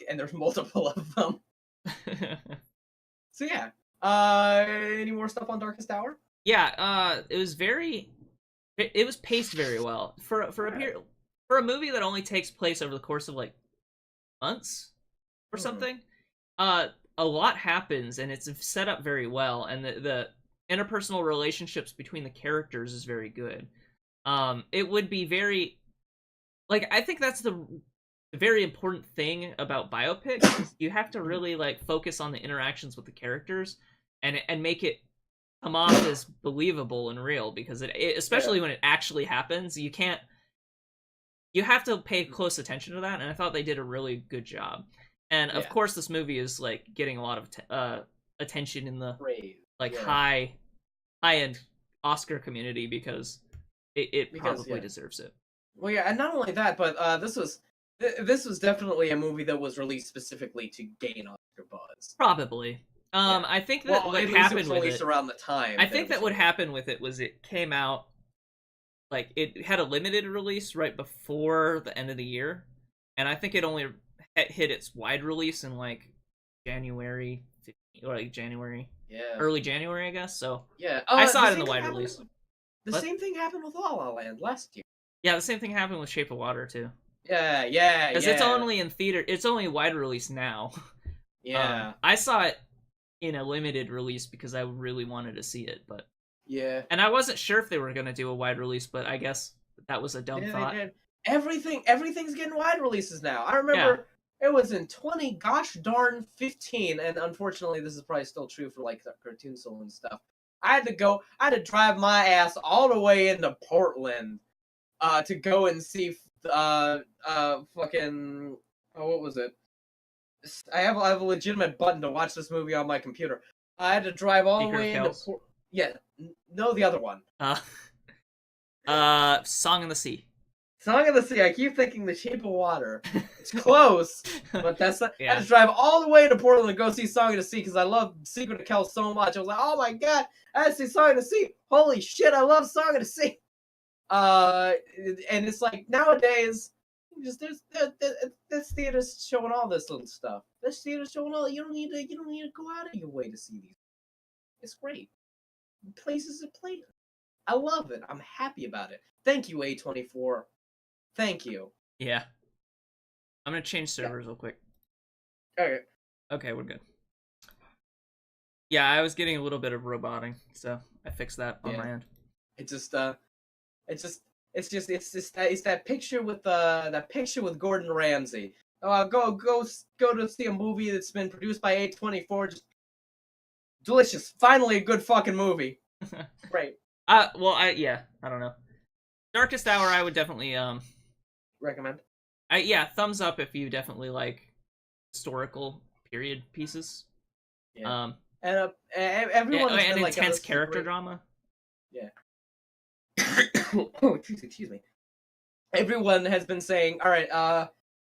B: and there's multiple of them. So yeah, any more stuff on Darkest Hour?
A: Yeah, it was paced very well for a movie that only takes place over the course of like months or something. A lot happens and it's set up very well, and the interpersonal relationships between the characters is very good. It would be very like I think that's the very important thing about biopics is you have to really like focus on the interactions with the characters and make it come off as believable and real because especially when it actually happens, you have to pay close attention to that, and I thought they did a really good job. And of course, this movie is like getting a lot of attention in the like high end Oscar community because it probably deserves it.
B: Well, yeah, and not only that, but this was definitely a movie that was released specifically to gain Oscar buzz.
A: Probably. I think that what happened with it
B: around the time.
A: I think that what happened with it was it came out like it had a limited release right before the end of the year, and I think it only hit its wide release in like January or like January, early January, I guess. So I saw it in the wide release.
B: The same thing happened with La La Land last year.
A: Yeah, the same thing happened with Shape of Water too.
B: Yeah.
A: Because it's only in theater. It's only wide release now.
B: Yeah.
A: I saw it in a limited release because I really wanted to see it, but and I wasn't sure if they were gonna do a wide release, but I guess that was a dumb thought.
B: Everything's getting wide releases now. I remember it was in 15, and unfortunately this is probably still true for like Cartoon Soul and stuff. I had to drive my ass all the way into Portland to go and see fucking what was it? I have a legitimate button to watch this movie on my computer. I had to drive all the way into no, the other one.
A: Song in the Sea.
B: Song of the Sea. I keep thinking The Shape of Water. It's close, but that's not. I had to drive all the way to Portland to go see Song of the Sea because I love Secret of Kells so much. I was like, oh my god, I had to see Song of the Sea. Holy shit, I love Song of the Sea. And it's like nowadays, just this theater's showing all this little stuff. This theater's showing all. You don't need to go out of your way to see these. It's great. Places to play. I love it. I'm happy about it. Thank you, A24. Thank you.
A: Yeah. I'm gonna change servers real quick. Okay, we're good. Yeah, I was getting a little bit of roboting, so I fixed that on my end.
B: It's that picture with that picture with Gordon Ramsay. Go to see a movie that's been produced by A24. Just delicious. Finally, a good fucking movie. Great.
A: I don't know. Darkest Hour, I would definitely
B: recommend.
A: Thumbs up if you definitely like historical period pieces.
B: Yeah. And everyone
A: and intense character drama.
B: Yeah. Oh, excuse me. Everyone has been saying, all right,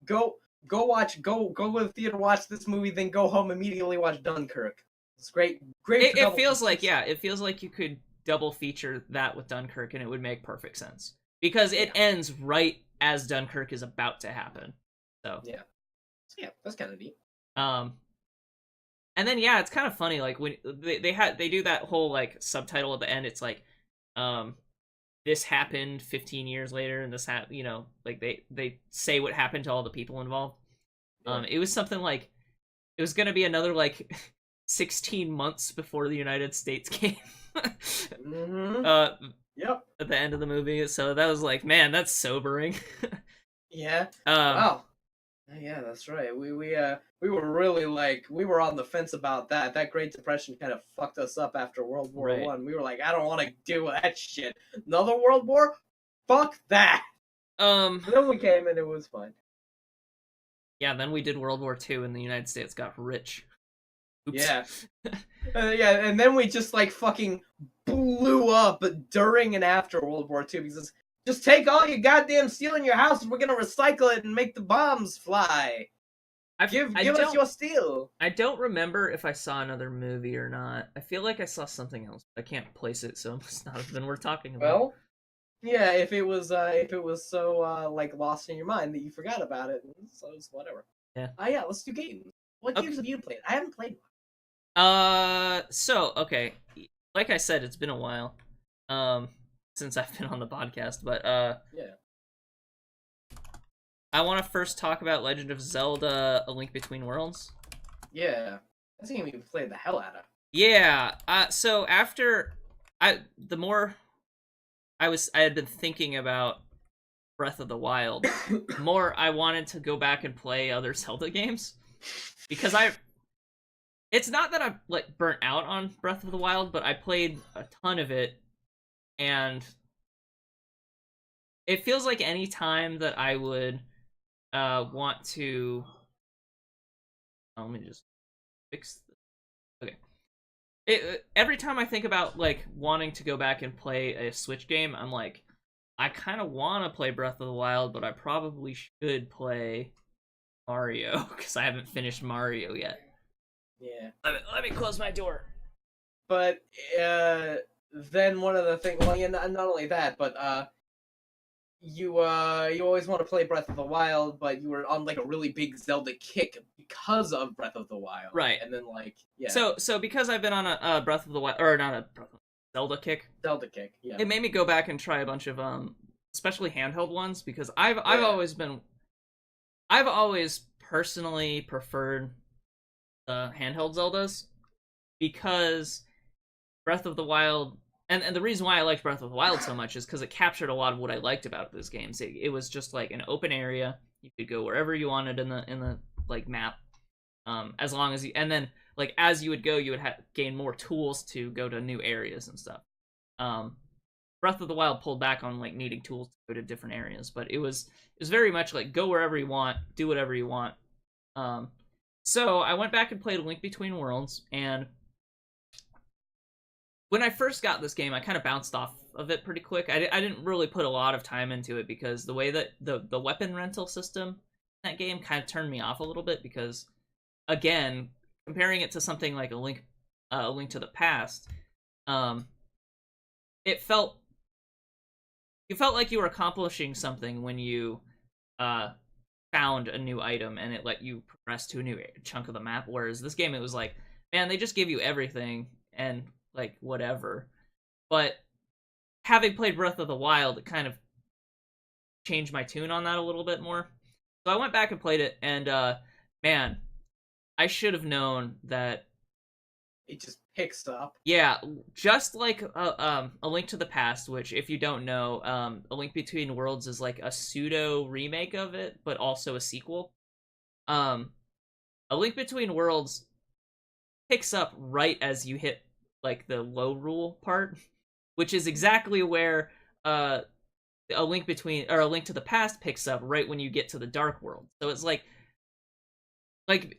B: go to the theater, watch this movie, then go home immediately watch Dunkirk. It's great.
A: It feels like you could double feature that with Dunkirk and it would make perfect sense because it ends right as Dunkirk is about to happen. So
B: that's kind of neat.
A: And then it's kind of funny like when they do that whole like subtitle at the end. It's like this happened 15 years later and this like they say what happened to all the people involved. It was something like it was gonna be another like 16 months before the United States came. At the end of the movie, so that was like, man, that's sobering.
B: Wow. Yeah, that's right. We were really like we were on the fence about that. That Great Depression kind of fucked us up after World War One. We were like, I don't want to do that shit. Another World War? Fuck that. Then we came and it was fine.
A: Yeah, then we did World War II and the United States got rich. Oops.
B: And then we just like fucking blew up during and after World War II because just take all your goddamn steel in your house and we're gonna recycle it and make the bombs fly. Give us your steel.
A: I don't remember if I saw another movie or not. I feel like I saw something else. I can't place it, so it must not have been worth talking about.
B: Well, yeah, if it was so like lost in your mind that you forgot about it, so it's whatever.
A: Yeah.
B: Let's do games. What games have you played? I haven't played one.
A: So, okay. Like I said, it's been a while, since I've been on the podcast, but, I want to first talk about Legend of Zelda: A Link Between Worlds.
B: Yeah. That's a game you played the hell out of.
A: Yeah. So after the more I had been thinking about Breath of the Wild, the more I wanted to go back and play other Zelda games because it's not that I'm like burnt out on Breath of the Wild, but I played a ton of it, and it feels like any time that I would want to let me just fix this. Okay. Every time I think about like wanting to go back and play a Switch game, I'm like, I kind of want to play Breath of the Wild, but I probably should play Mario because I haven't finished Mario yet.
B: Yeah.
A: Let me close my door.
B: But then one of the things, well, yeah, not only that, but you always want to play Breath of the Wild, but you were on like a really big Zelda kick because of Breath of the Wild,
A: Right.
B: and then like yeah,
A: So because I've been on a Breath of the Wild or not a Zelda kick,
B: Zelda kick, yeah,
A: it made me go back and try a bunch of especially handheld ones because I've always personally preferred the handheld Zeldas because Breath of the Wild and the reason why I liked Breath of the Wild so much is because it captured a lot of what I liked about those games. It was just like an open area. You could go wherever you wanted in the like map, as long as you and then like as you would go, you would gain more tools to go to new areas and stuff. Um, Breath of the Wild pulled back on like needing tools to go to different areas, but it was very much like go wherever you want, do whatever you want. Um, so I went back and played A Link Between Worlds, and when I first got this game, I kind of bounced off of it pretty quick. I didn't really put a lot of time into it because the way that the weapon rental system in that game kind of turned me off a little bit because, again, comparing it to something like a Link to the Past, um, it felt you felt like you were accomplishing something when you uh found a new item and it let you progress to a new chunk of the map. Whereas this game, it was like, man, they just give you everything and like whatever. But having played Breath of the Wild, it kind of changed my tune on that a little bit more. So I went back and played it, and man, I should have known that.
B: it just picks up.
A: Yeah, just like a Link to the Past, which if you don't know, A Link Between Worlds is like a pseudo remake of it, but also a sequel. Um, A Link Between Worlds picks up right as you hit like the low rule part, which is exactly where a Link to the Past picks up right when you get to the Dark World. So it's like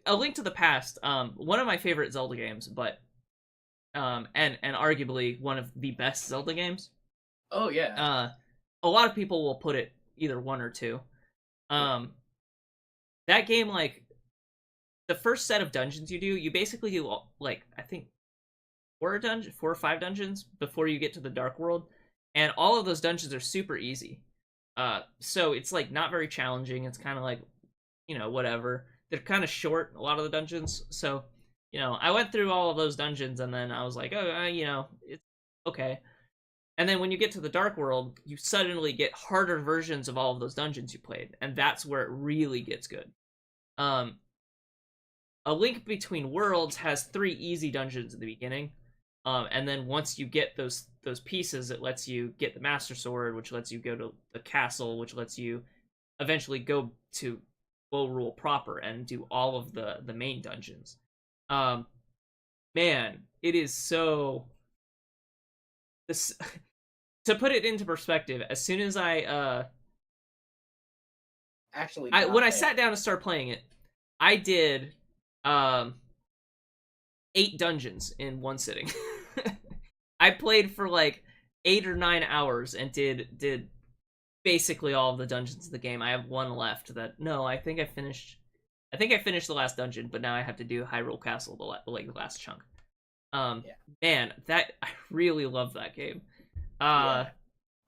A: A Link to the Past, one of my favorite Zelda games, but and arguably one of the best Zelda games.
B: Oh yeah,
A: A lot of people will put it either one or two. Um, that game, like the first set of dungeons you basically do like I think four or five dungeons before you get to the Dark World, and all of those dungeons are super easy. So it's like not very challenging. It's kind of like whatever. They're kind of short, a lot of the dungeons. So I went through all of those dungeons, and then I was like, oh, it's okay. And then when you get to the Dark World, you suddenly get harder versions of all of those dungeons you played, and that's where it really gets good. Um, a Link Between Worlds has 3 easy dungeons at the beginning, and then once you get those pieces, it lets you get the Master Sword, which lets you go to the castle, which lets you eventually go to Rule proper and do all of the main dungeons. Um, Man, it is so this to put it into perspective. As soon as
B: actually,
A: when I sat down to start playing it, I did um 8 dungeons in one sitting. I played for like 8 or 9 hours and did basically all of the dungeons of the game. I have one left that no, I think I finished. I think I finished the last dungeon, but now I have to do Hyrule Castle, the last chunk.
B: Yeah.
A: Man, that I really love that game.
B: Yeah.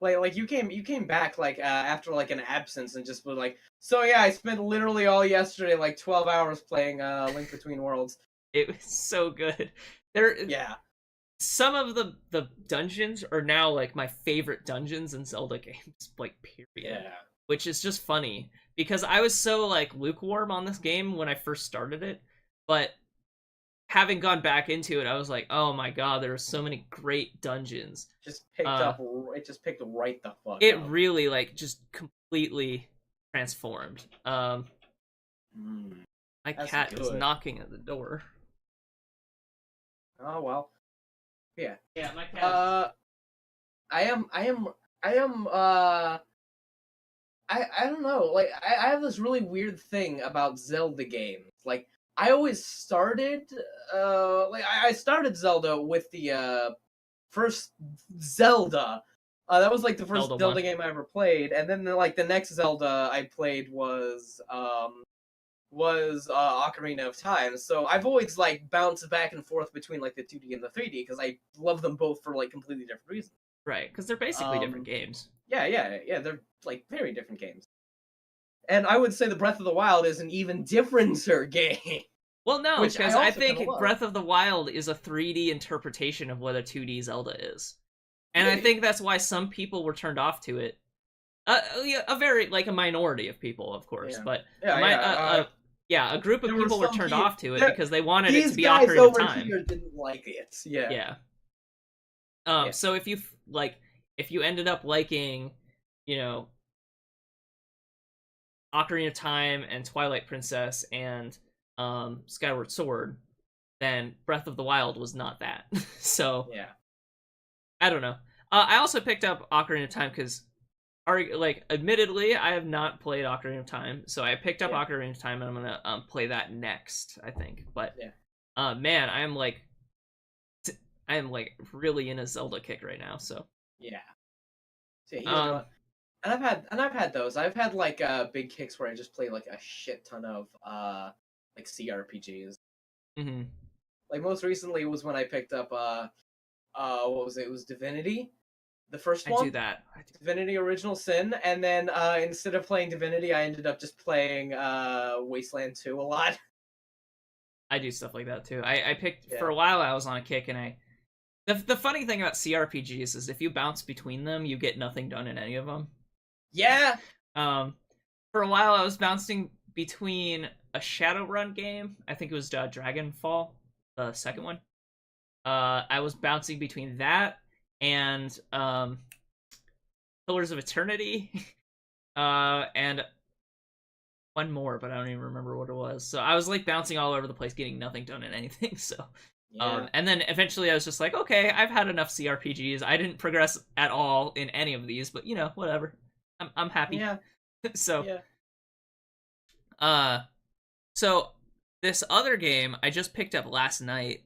B: Like you came back like after like an absence and just were like, so yeah, I spent literally all yesterday like 12 hours playing Link Between Worlds.
A: It was so good.
B: Yeah.
A: Some of the dungeons are now like my favorite dungeons in Zelda games, like period.
B: Yeah.
A: Which is just funny because I was so like lukewarm on this game when I first started it, but having gone back into it, I was like, oh my god, there are so many great dungeons. Uh,
B: It just picked right the fuck
A: it
B: up.
A: really like just completely transformed.
B: Mm,
A: My
B: that's
A: cat is
B: good.
A: knocking at the door.
B: Oh well. Yeah.
A: Yeah, my cat is.
B: Uh, I am. I am. I am. I don't know. Like I have this really weird thing about Zelda games. Like I always started. I started Zelda with the first Zelda. That was like the first
A: Zelda one.
B: Zelda game I ever played, and then like the next Zelda I played was Ocarina of Time. So I've always like bounced back and forth between like the 2D and the 3D because I love them both for like completely different reasons.
A: Right, because they're basically different
B: Um,
A: games.
B: yeah. They're like very different games, and I would say the Breath of the Wild is an even differenter game,
A: Well, no,
B: which I
A: because I
B: also kind of
A: think
B: love.
A: Breath of the Wild is a 3D interpretation of what a 2D Zelda is. And I think
B: Maybe.
A: that's why some people were turned off to it. Yeah, a very like a minority of people, of course,
B: Yeah,
A: but
B: yeah, yeah.
A: yeah, a group of
B: There were
A: people were
B: some
A: turned
B: people.
A: off to it because they wanted it to
B: These
A: be
B: guys
A: Ocarina of
B: over
A: Time.
B: here didn't like it. Yeah,
A: Yeah.
B: yeah,
A: So if you ended up liking, you know, Ocarina of Time and Twilight Princess and Skyward Sword, then Breath of the Wild was not that. So
B: yeah,
A: I don't know. I also picked up Ocarina of Time because, like, admittedly, I have not played Ocarina of Time, so I picked up
B: yeah,
A: Ocarina of Time and I'm gonna play that next, I think. But
B: yeah,
A: man, I am like really in a Zelda kick right now. So
B: yeah. So, yeah, you know
A: um,
B: what? And I've had those. I've had like big kicks where I just play like a shit ton of like CRPGs.
A: mhm,
B: Like most recently was when I picked up what was it? It was Divinity, the first
A: I do
B: one.
A: that.
B: Divinity Original Sin, and then instead of playing Divinity, I ended up just playing Wasteland 2 a lot.
A: I do stuff like that too. I picked for
B: Yeah.
A: a while. I was on a kick, and the funny thing about CRPGs is if you bounce between them, you get nothing done in any of them.
B: Yeah.
A: Um, for a while, I was bouncing between a Shadowrun game. I think it was Dragonfall, the second one. I was bouncing between that and Pillars of Eternity, and one more, but I don't even remember what it was. So I was like bouncing all over the place, getting nothing done in anything. So,
B: Yeah.
A: and then eventually I was just like, okay, I've had enough CRPGs. I didn't progress at all in any of these, but whatever. I'm happy.
B: Yeah.
A: So,
B: Yeah.
A: uh, so this other game I just picked up last night.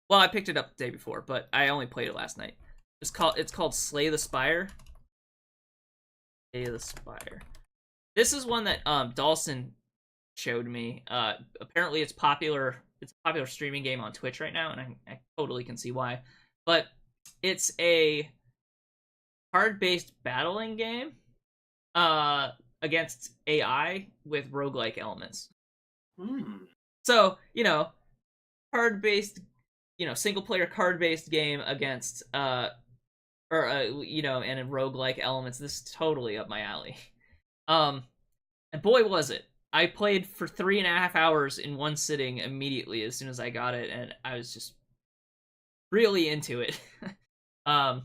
A: Well, I picked it up the day before, but I only played it last night. It's called Slay the Spire. Slay the Spire. This is one that Dalsson showed me. Apparently it's popular. It's a popular streaming game on Twitch right now, and I totally can see why. But it's a card-based battling game against AI with roguelike elements.
B: Hmm.
A: So, card-based, single player card-based game against and in roguelike elements. This is totally up my alley. Um and boy was it. I played for 3.5 hours in one sitting immediately as soon as I got it, and I was just really into it. um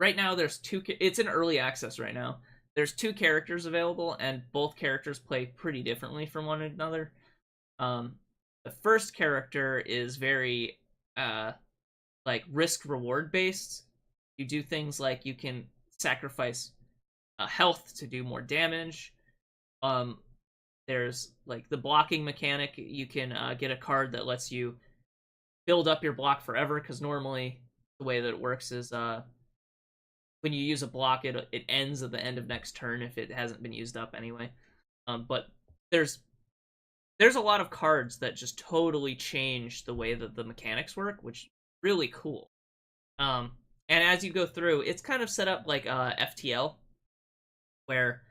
A: right now there's it's in early access right now. There's two characters available, and both characters play pretty differently from one another. um the first character is very like risk reward based. You do things like you can sacrifice health to do more damage. um there's like the blocking mechanic. You can get a card that lets you build up your block forever, because normally the way that it works is when you use a block, it ends at the end of next turn if it hasn't been used up anyway. But there's there's a lot of cards that just totally change the way that the mechanics work, which is really cool. um and as you go through, it's kind of set up like FTL, where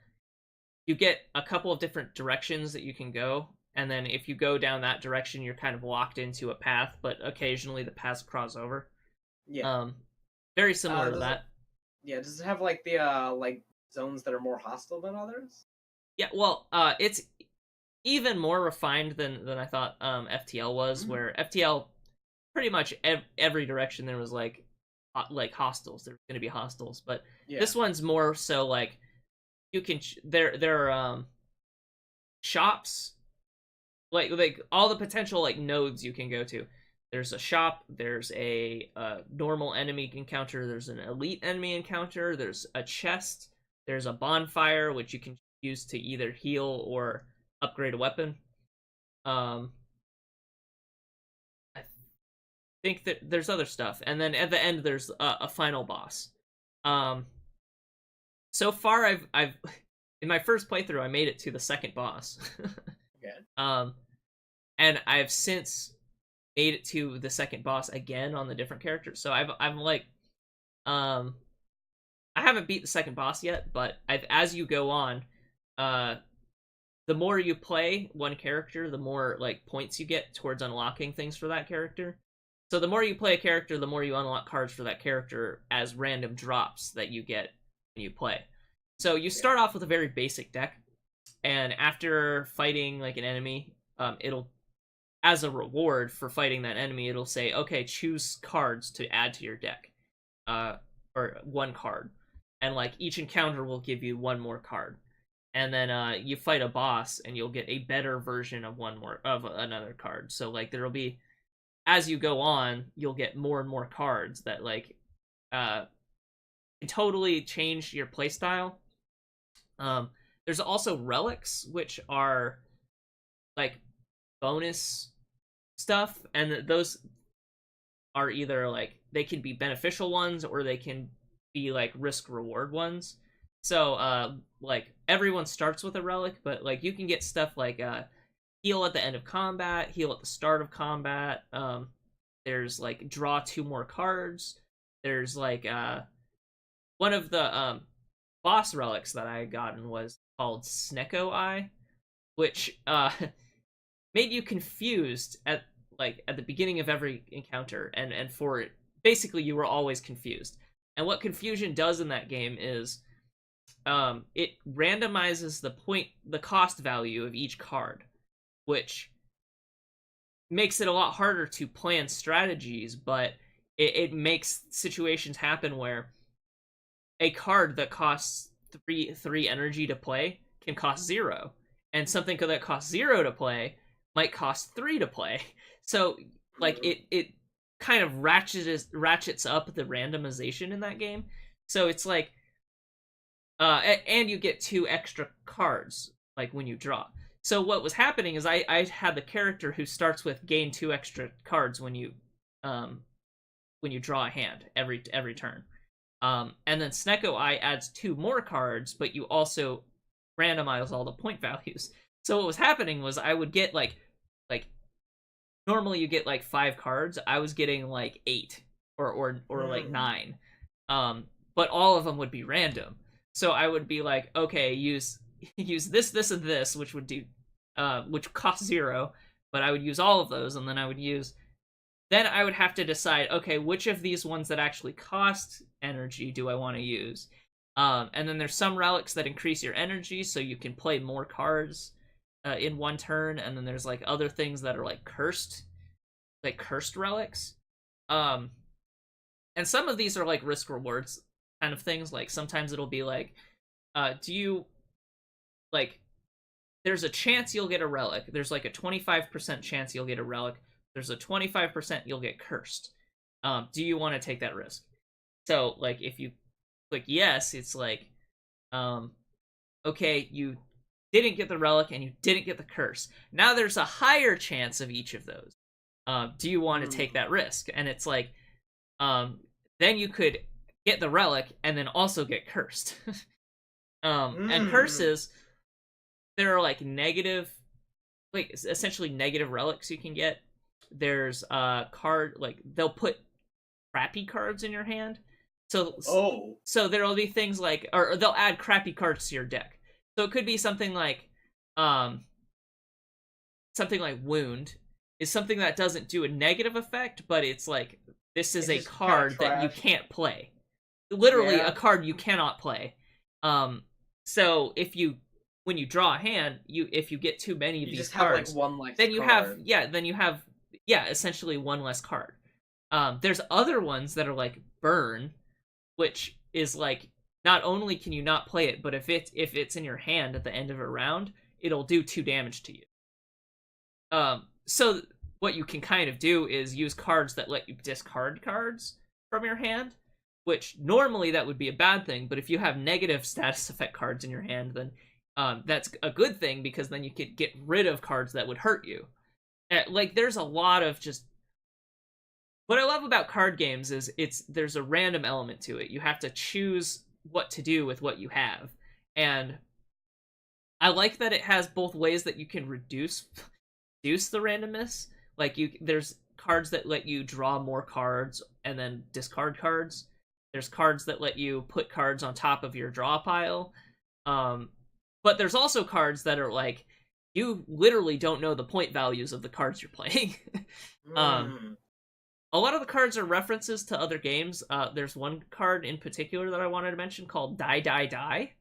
A: you get a couple of different directions that you can go, and then if you go down that direction, you're kind of locked into a path, but occasionally the paths cross over.
B: Yeah.
A: um Very similar to
B: Does it?
A: that.
B: Yeah. Does it have like the like zones that are more hostile than others?
A: Yeah, well, it's even more refined than I thought FTL was,
B: Mhm.
A: where FTL pretty much every direction there was like hostiles. There's going to be hostiles, but
B: Yeah.
A: this one's more so like you can there are shops, like all the potential like nodes you can go to. There's a shop, there's a normal enemy encounter, there's an elite enemy encounter, there's a chest, there's a bonfire which you can use to either heal or upgrade a weapon. um I think that there's other stuff, and then at the end there's a final boss. um so far I've in my first playthrough I made it to the second boss.
B: Okay.
A: um and I've since made it to the second boss again on the different characters. So I'm like, um I haven't beat the second boss yet, but as you go on, uh the more you play one character, the more like points you get towards unlocking things for that character. So the more you play a character, the more you unlock cards for that character as random drops that you get when you play. So you
B: Yeah.
A: start off with a very basic deck, and after fighting like an enemy, it'll, as a reward for fighting that enemy, it'll say, okay, choose cards to add to your deck, uh, or one card, and like each encounter will give you one more card, and then you fight a boss, and you'll get a better version of one more of another card. So like there'll be, as you go on, you'll get more and more cards that like uh totally change your playstyle. Um, there's also relics, which are like bonus stuff, and those are either like they can be beneficial ones or they can be like risk reward ones. So like everyone starts with a relic, but like you can get stuff like heal at the end of combat, heal at the start of combat. There's like draw two more cards. There's like one of the boss relics that I had gotten was called Snecko Eye, which made you confused at the beginning of every encounter, and for it, basically you were always confused. And what confusion does in that game is it randomizes the cost value of each card, which makes it a lot harder to plan strategies, but it makes situations happen where a card that costs three energy to play can cost zero, and something that costs zero to play might cost three to play. So like it kind of ratchets up the randomization in that game. So it's like and you get two extra cards like when you draw. So what was happening is I had the character who starts with gain two extra cards um when you draw a hand every turn. And then Snecko Eye adds two more cards, but you also randomize all the point values. So what was happening was I would get like normally you get like five cards. I was getting like eight or like nine. But all of them would be random. So I would be like, okay, use this and this, which would do which cost zero, but I would use all of those, and then I would have to decide, okay, which of these ones that actually cost energy do I want to use? And then there's some relics that increase your energy, so you can play more cards in one turn. And then there's like other things that are like cursed relics. Um, and some of these are like risk rewards kind of things. Like sometimes it'll be like, do you like? There's a chance you'll get a relic. There's like a 25% chance you'll get a relic. There's a 25% you'll get cursed. Do you want to take that risk? So, like, if you click yes, it's like, okay, you didn't get the relic and you didn't get the curse. Now there's a higher chance of each of those. Do you want to take that risk? And it's like, then you could get the relic and then also get cursed. And curses, there are like negative, like essentially negative relics you can get. There's card, like they'll put crappy cards in your hand. So there'll be things like, or they'll add crappy cards to your deck. So it could be something like wound is something that doesn't do a negative effect, but it's like this is a card that you can't play. Literally a card you cannot play. So if you when you draw a hand, if you get too many of
B: You
A: these
B: just have like
A: cards,
B: one less
A: then you
B: card.
A: have essentially one less card. There's other ones that are like burn, which is like not only can you not play it, but if it's in your hand at the end of a round, it'll do 2 damage to you. So what you can kind of do is use cards that let you discard cards from your hand, which normally that would be a bad thing, but if you have negative status effect cards in your hand, then that's a good thing, because then you could get rid of cards that would hurt you. Like, there's a lot of just... What I love about card games is there's a random element to it. You have to choose what to do with what you have. And I like that it has both ways that you can reduce the randomness. Like, there's cards that let you draw more cards and then discard cards. There's cards that let you put cards on top of your draw pile. But there's also cards that are like, you literally don't know the point values of the cards you're playing. A lot of the cards are references to other games. There's one card in particular that I wanted to mention called Die Die Die.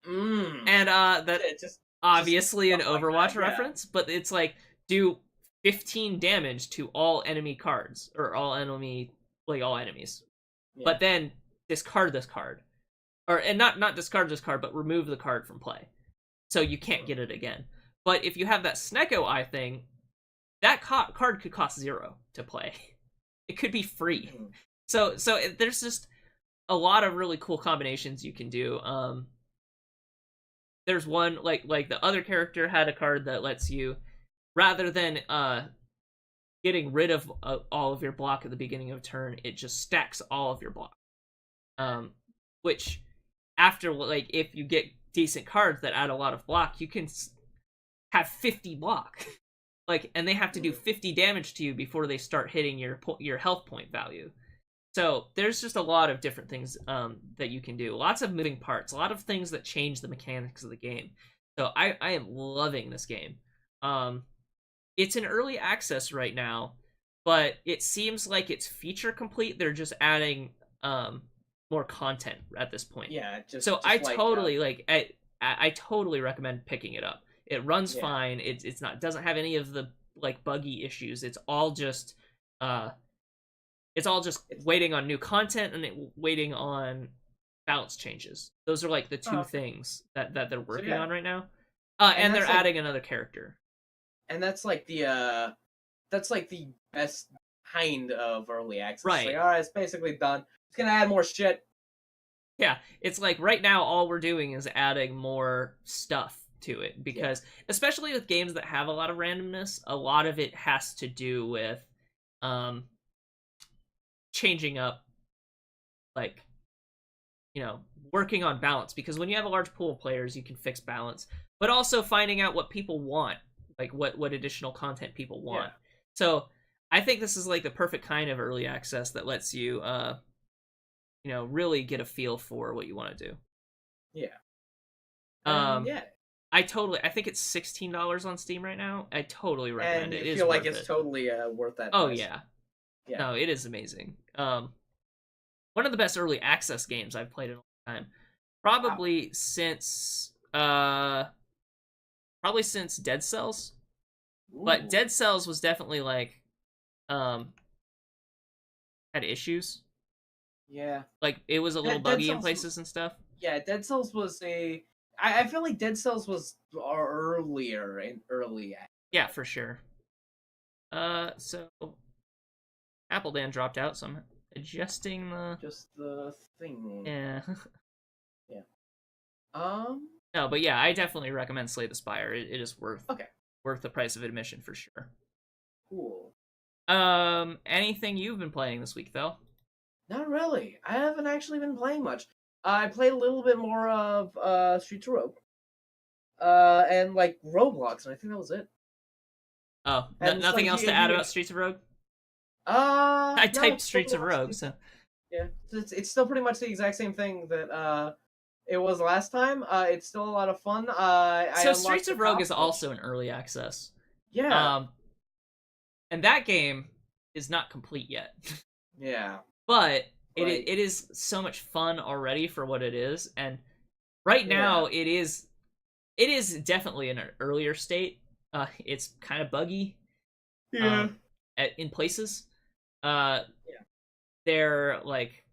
A: And that just obviously an Overwatch reference, but it's like, do 15 damage to all enemy cards, or all enemies. Yeah. But then discard this card. And not discard this card, but remove the card from play. So you can't get it again. But if you have that Snecko Eye thing, that card could cost 0 to play. It could be free. So there's just a lot of really cool combinations you can do. There's one, like the other character had a card that lets you, rather than getting rid of all of your block at the beginning of a turn, it just stacks all of your block. Which, after, like, if you get decent cards that add a lot of block, you can have 50 block. Like, and they have to do 50 damage to you before they start hitting your health point value. So there's just a lot of different things that you can do. Lots of moving parts. A lot of things that change the mechanics of the game. So I am loving this game. It's in early access right now, but it seems like it's feature complete. They're just adding more content at this point.
B: Yeah,
A: I totally I totally recommend picking it up. It runs fine. It's not, doesn't have any of the like buggy issues. It's all just waiting on new content and waiting on balance changes. Those are like the two things that they're working on right now. And they're adding another character.
B: And that's like the best kind of early access.
A: Right.
B: It's like, alright, it's basically done. It's gonna add more shit.
A: Yeah, it's like right now all we're doing is adding more stuff to it, because especially with games that have a lot of randomness, a lot of it has to do with changing up, like, working on balance, because when you have a large pool of players, you can fix balance, but also finding out what people want, like what additional content people want. So I think this is like the perfect kind of early access that lets you really get a feel for what you want to do. I think it's $16 on Steam right now. I totally recommend it.
B: I feel like it's totally worth that price.
A: Yeah. No, it is amazing. One of the best early access games I've played in a long time. Probably since Dead Cells. Ooh. But Dead Cells was definitely like had issues.
B: Yeah.
A: Like, it was a little buggy in places and stuff.
B: Yeah, Dead Cells was I feel like Dead Cells was earlier in early access.
A: Yeah, for sure. So Appledan dropped out, so I'm adjusting
B: the thing.
A: Yeah.
B: Yeah.
A: No, but yeah, I definitely recommend Slay the Spire. It is worth the price of admission for sure.
B: Cool.
A: Anything you've been playing this week, though?
B: Not really. I haven't actually been playing much. I played a little bit more of Streets of Rogue. And like Roblox, and I think that was it.
A: Oh, nothing else to add about Streets of Rogue? I typed Streets of Rogue, so
B: yeah, it's still pretty much the exact same thing that it was last time. It's still a lot of fun.
A: So Streets of Rogue is also in early access.
B: Yeah.
A: And that game is not complete yet.
B: Yeah.
A: But it is so much fun already for what it is, and right now it is it is definitely in an earlier state. It's kind of buggy,
B: Yeah.
A: in places. Uh,
B: Yeah.
A: they're like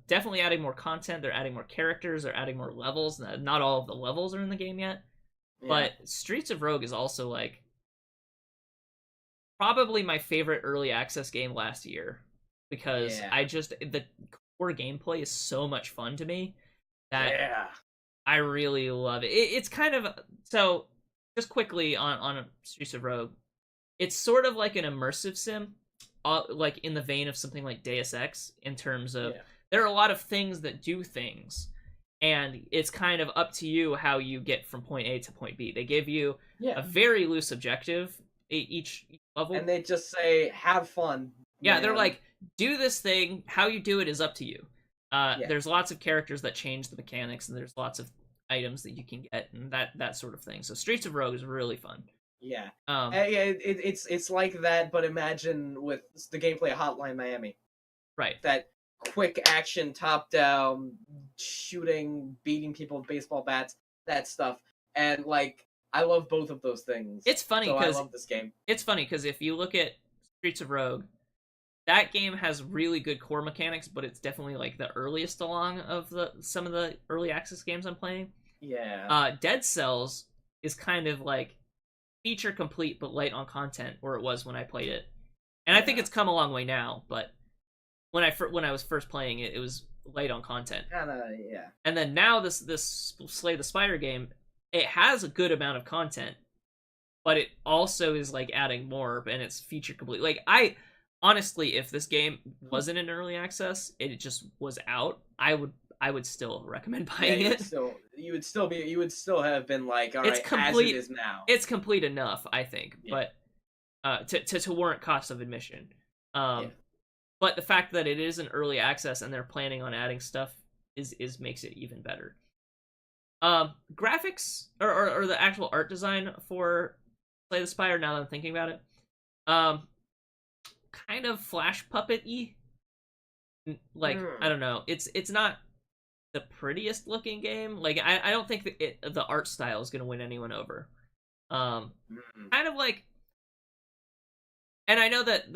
A: definitely adding more content. They're adding more characters. They're adding more levels. Not all of the levels are in the game yet,
B: Yeah.
A: but Streets of Rogue is also like probably my favorite early access game last year because
B: Yeah.
A: I just the core gameplay is so much fun to me that
B: Yeah.
A: I really love it. It's kind of so just quickly on Streets of Rogue. It's sort of like an immersive sim, like in the vein of something like Deus Ex in terms of
B: Yeah.
A: there are a lot of things that do things, and it's kind of up to you how you get from point A to point B. They give you
B: Yeah.
A: a very loose objective each level.
B: And they just say, "Have fun,
A: Yeah, they're
B: man."
A: like, do this thing. How you do it is up to you.
B: Yeah.
A: There's lots of characters that change the mechanics, and there's lots of items that you can get, and that sort of thing. So Streets of Rogue is really fun.
B: Yeah.
A: Um,
B: Yeah, it's like that, but imagine with the gameplay of Hotline Miami.
A: right.
B: That quick action, top down, shooting, beating people with baseball bats, that stuff. And like, I love both of those things.
A: It's funny
B: So I
A: because
B: love this game.
A: if you look at Streets of Rogue, that game has really good core mechanics, but it's definitely like the earliest along of some of the early access games I'm playing.
B: Yeah.
A: Dead Cells is kind of like feature complete but light on content, or it was when I played it, and I think
B: Yeah.
A: it's come a long way now. But when I was first playing it, it was light on content,
B: Kinda, yeah.
A: and then now this Slay the Spire game, it has a good amount of content, but it also is like adding more, and it's feature complete. Like I honestly, if this game wasn't in early access, it just was out, I would still recommend
B: Yeah,
A: buying it.
B: you would still have been like, all
A: It's
B: right, as it
A: complete.
B: is now.
A: It's complete enough, I think,
B: Yeah.
A: but to warrant cost of admission.
B: Yeah.
A: But the fact that it is an early access and they're planning on adding stuff is makes it even better. Graphics or the actual art design for Slay the Spire. Now that I'm thinking about it, kind of Flash puppet-y. Like I don't know, it's not the prettiest looking game. Like I don't think the art style is gonna win anyone over. Kind of like, and I know that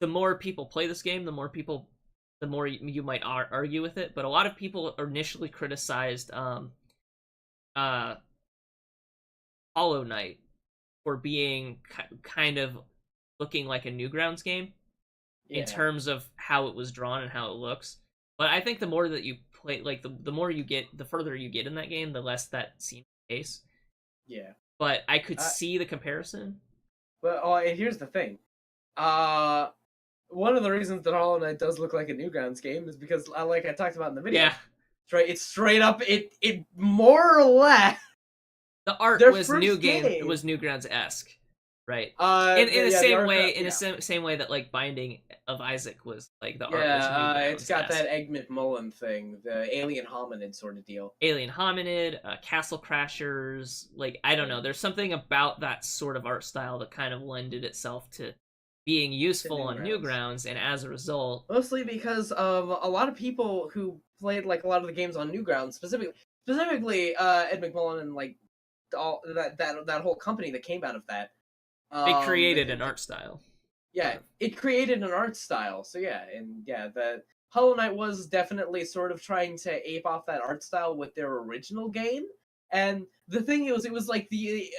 A: the more people play this game, the more you might argue with it. But a lot of people initially criticized Hollow Knight for being kind of looking like a Newgrounds game in terms of how it was drawn and how it looks. But I think the more that you play, like the more you get, the further you get in that game, the less that seems the case.
B: Yeah.
A: But I could see the comparison.
B: But and here's the thing. One of the reasons that Hollow Knight does look like a Newgrounds game is because, like I talked about in the video,
A: Yeah,
B: it's straight up. It more or less.
A: the art
B: Their
A: was
B: first
A: It was
B: game.
A: Newgrounds-esque, right? In the
B: Yeah,
A: same
B: art,
A: way,
B: yeah.
A: same way that like Binding of Isaac was like the art was
B: Yeah, it's got
A: Newgrounds-esque.
B: that Egg McMullen thing, the alien hominid sort of deal.
A: Alien Hominid, Castle Crashers. Like I don't know, there's something about that sort of art style that kind of lended itself to being useful on Newgrounds, and as a result,
B: Mostly because of a lot of people who played like a lot of the games on Newgrounds, specifically Ed McMullen and like all that whole company that came out of that.
A: they created an art style.
B: Yeah, it created an art style. So yeah, and yeah, the Hollow Knight was definitely sort of trying to ape off that art style with their original game. And the thing is, it was like the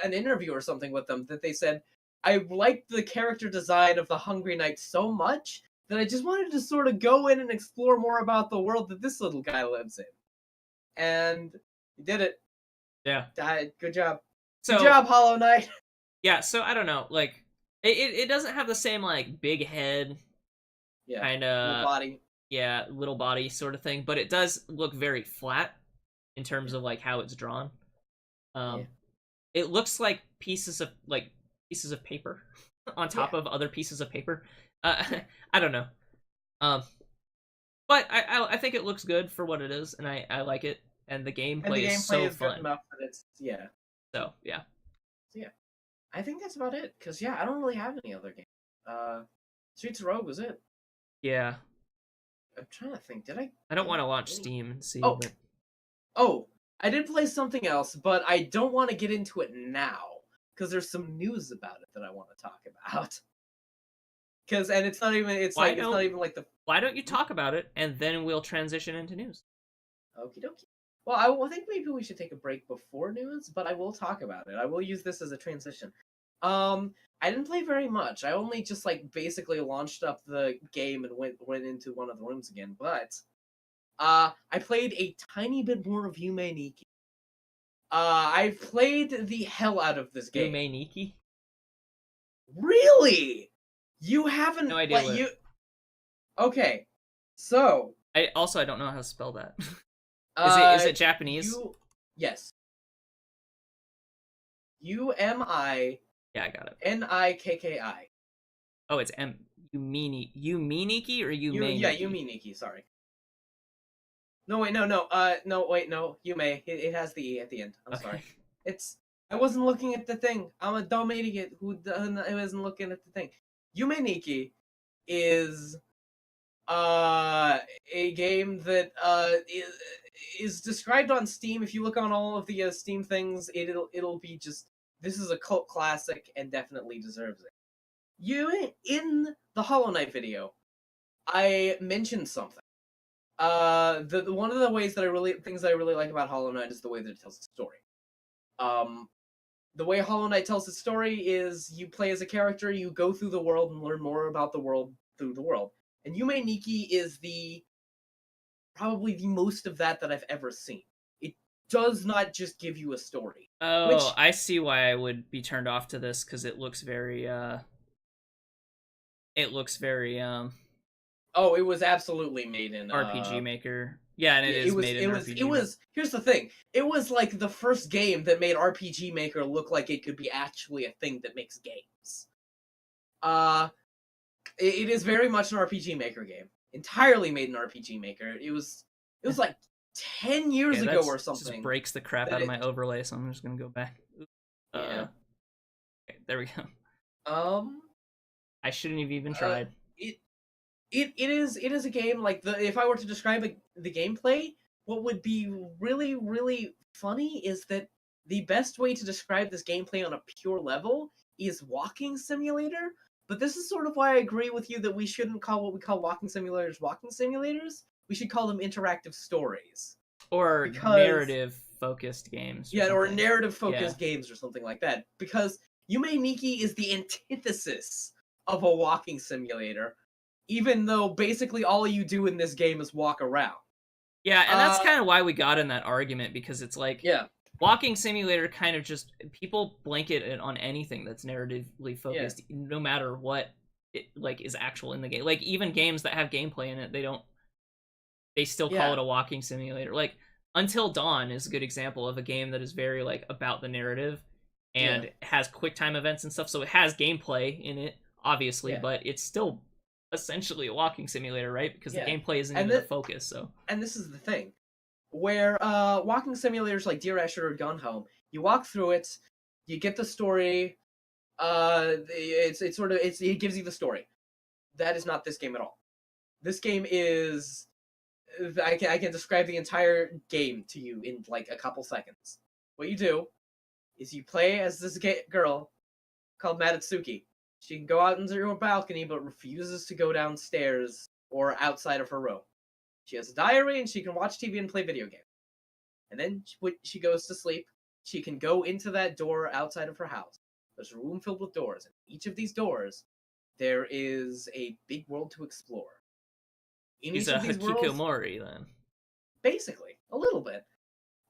B: an interview or something with them that they said, I liked the character design of the Hungry Knight so much that I just wanted to sort of go in and explore more about the world that this little guy lives in. And he did it.
A: Yeah.
B: Good job.
A: So,
B: Good job, Hollow Knight.
A: Yeah, so I don't know, like it doesn't have the same like big head,
B: Yeah.
A: kind
B: Little
A: of
B: body.
A: Yeah, little body sort of thing, but it does look very flat in terms of like how it's drawn. It looks like pieces of paper on top of other pieces of paper. I don't know. But I think it looks good for what it is, and I like it, and the gameplay is so fun.
B: Good enough that it's
A: So yeah.
B: I think that's about it. Cause I don't really have any other games. Streets of Rogue was it.
A: Yeah.
B: I'm trying to think. Did I?
A: I don't want to launch Steam and see.
B: Oh.
A: But...
B: Oh, I did play something else, but I don't want to get into it now because there's some news about it that I want to talk about. Because and it's not even
A: Why
B: it's not
A: don't
B: even like the
A: why don't you talk about it and then we'll transition into news?
B: okie dokie. Well, I think maybe we should take a break before news, but I will talk about it. I will use this as a transition. I didn't play very much. I only just like basically launched up the game and went into one of the rooms again. But I played a tiny bit more of Yume Nikki. I played the hell out of this game.
A: Yume Nikki?
B: Really? You haven't
A: No idea
B: like
A: what.
B: you? Okay, so
A: I don't know how to spell that. Is it Japanese?
B: Yes. UMI
A: Yeah, I got it.
B: NIKKI.
A: Oh, it's Yuminiki or Yume?
B: Yeah, Yume Nikki. Sorry. No wait, no. No wait, no. Yume. It has the E at the end. I'm sorry. It's. I wasn't looking at the thing. I'm a dumb idiot who wasn't looking at the thing. Yume Nikki is a game that is described on Steam. If you look on all of the Steam things, it'll be just this is a cult classic and definitely deserves it. You in the Hollow Knight video, I mentioned something. The one of the ways that I really like about Hollow Knight is the way that it tells its story. The way Hollow Knight tells its story is you play as a character, you go through the world and learn more about the world through the world. And Yume Nikki is probably the most of that I've ever seen. It does not just give you a story.
A: Oh,
B: which,
A: I see why I would be turned off to this because it looks very
B: oh, it was absolutely made in
A: RPG Maker. Yeah, and it is made in RPG.
B: It was. Here's the thing. It was like the first game that made RPG Maker look like it could be actually a thing that makes games. It is very much an RPG Maker game. Entirely made in RPG Maker. It was like 10 years ago or something.
A: Just breaks the crap out of my overlay, so I'm just gonna go back.
B: Yeah.
A: Okay, there we go. I shouldn't have even tried.
B: It is a game like if I were to describe the gameplay, what would be really really funny is that the best way to describe this gameplay on a pure level is walking simulator. But this is sort of why I agree with you that we shouldn't call what we call walking simulators. We should call them interactive stories.
A: Or narrative focused games.
B: Yeah, or narrative focused games or something like that. Because Yume Nikki is the antithesis of a walking simulator, even though basically all you do in this game is walk around.
A: Yeah, and that's kind of why we got in that argument, because it's like, walking simulator kind of just, people blanket it on anything that's narratively focused, no matter what it like is actual in the game. Like even games that have gameplay in it, they still call it a walking simulator. Like Until Dawn is a good example of a game that is very like about the narrative and has quick time events and stuff. So it has gameplay in it, obviously, but it's still essentially a walking simulator, right? Because the gameplay isn't even the focus. So, and
B: this is the thing, where walking simulators like Dear Esther or Gone Home, you walk through it, you get the story. It gives you the story. That is not this game at all. This game is, I can describe the entire game to you in like a couple seconds. What you do is you play as this girl called Madatsuki. She can go out into her balcony, but refuses to go downstairs or outside of her room. She has a diary, and she can watch TV and play video games. And then when she goes to sleep, she can go into that door outside of her house. There's a room filled with doors, and each of these doors, there is a big world to explore.
A: He's a hikikomori, then.
B: Basically, a little bit.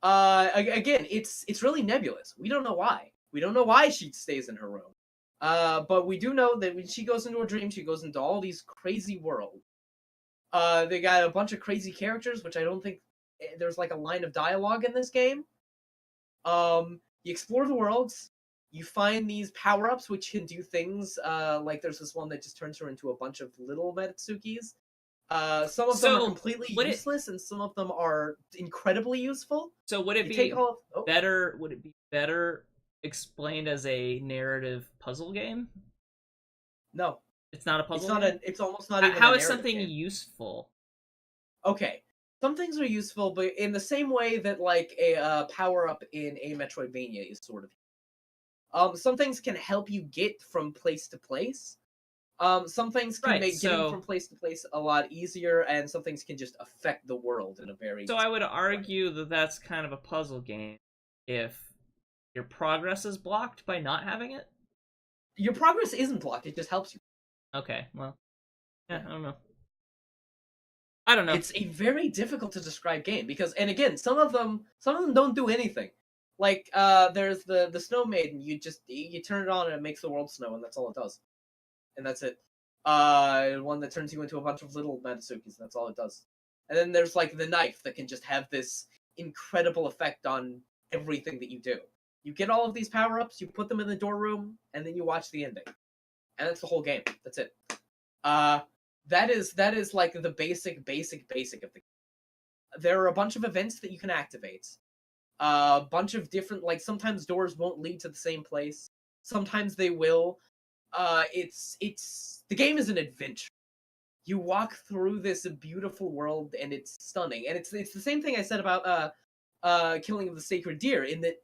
B: Again, it's really nebulous. We don't know why. We don't know why she stays in her room. But we do know that when she goes into a dream, she goes into all these crazy worlds. They got a bunch of crazy characters, which I don't think there's like a line of dialogue in this game. You explore the worlds. You find these power-ups which can do things. Like there's this one that just turns her into a bunch of little Metatsukis. Some of them are completely useless, and some of them are incredibly useful.
A: So would it be better? Would it be better explained as a narrative puzzle game?
B: No,
A: it's not a puzzle.
B: It's not
A: game?
B: It's almost not even.
A: How is something useful?
B: Okay, Some things are useful, but in the same way that like a power up in a Metroidvania is sort of. Some things can help you get from place to place. Some things can
A: Right.
B: make getting from place to place a lot easier, and some things can just affect the world in a very.
A: So I would
B: way.
A: argue that that's kind of a puzzle game if your progress is blocked by not having it.
B: Your progress isn't blocked; it just helps you.
A: Okay, well, yeah,
B: Yeah.
A: I don't know. I don't know.
B: It's a very difficult to describe game because, and again, some of them don't do anything. Like, there's the Snow Maiden. You turn it on and it makes the world snow, and that's all it does, and that's it. One that turns you into a bunch of little Matsukis. That's all it does. And then there's like the knife that can just have this incredible effect on everything that you do. You get all of these power ups, you put them in the door room, and then you watch the ending, and that's the whole game. That's it. Uh, that is like the basic of the. There are a bunch of events that you can activate. A bunch of different, like, sometimes doors won't lead to the same place. Sometimes they will. It's the game is an adventure. You walk through this beautiful world, and it's stunning. And it's the same thing I said about Killing of the Sacred Deer, in that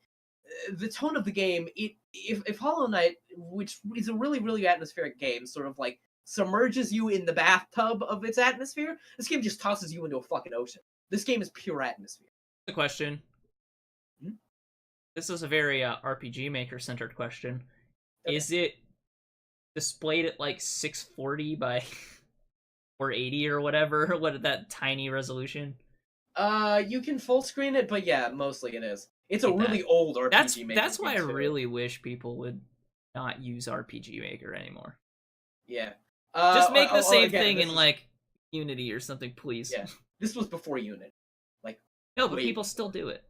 B: the tone of the game, if Hollow Knight, which is a really atmospheric game, sort of like submerges you in the bathtub of its atmosphere, this game just tosses you into a fucking ocean. This game is pure atmosphere.
A: The question.
B: Hmm?
A: This is a very RPG Maker centered question.
B: Okay.
A: Is it displayed at like 640 by 480 or whatever? What that tiny resolution?
B: You can full screen it, but yeah, mostly it is. It's a
A: Like
B: really
A: that.
B: old RPG Maker.
A: That's why I
B: game, too.
A: really wish people would not use RPG Maker anymore.
B: Yeah.
A: Just make the same
B: again,
A: thing
B: this
A: in
B: is-
A: like Unity or something, please.
B: Yeah. This was before Unity. Like,
A: No, but
B: way
A: people
B: before.
A: still do it.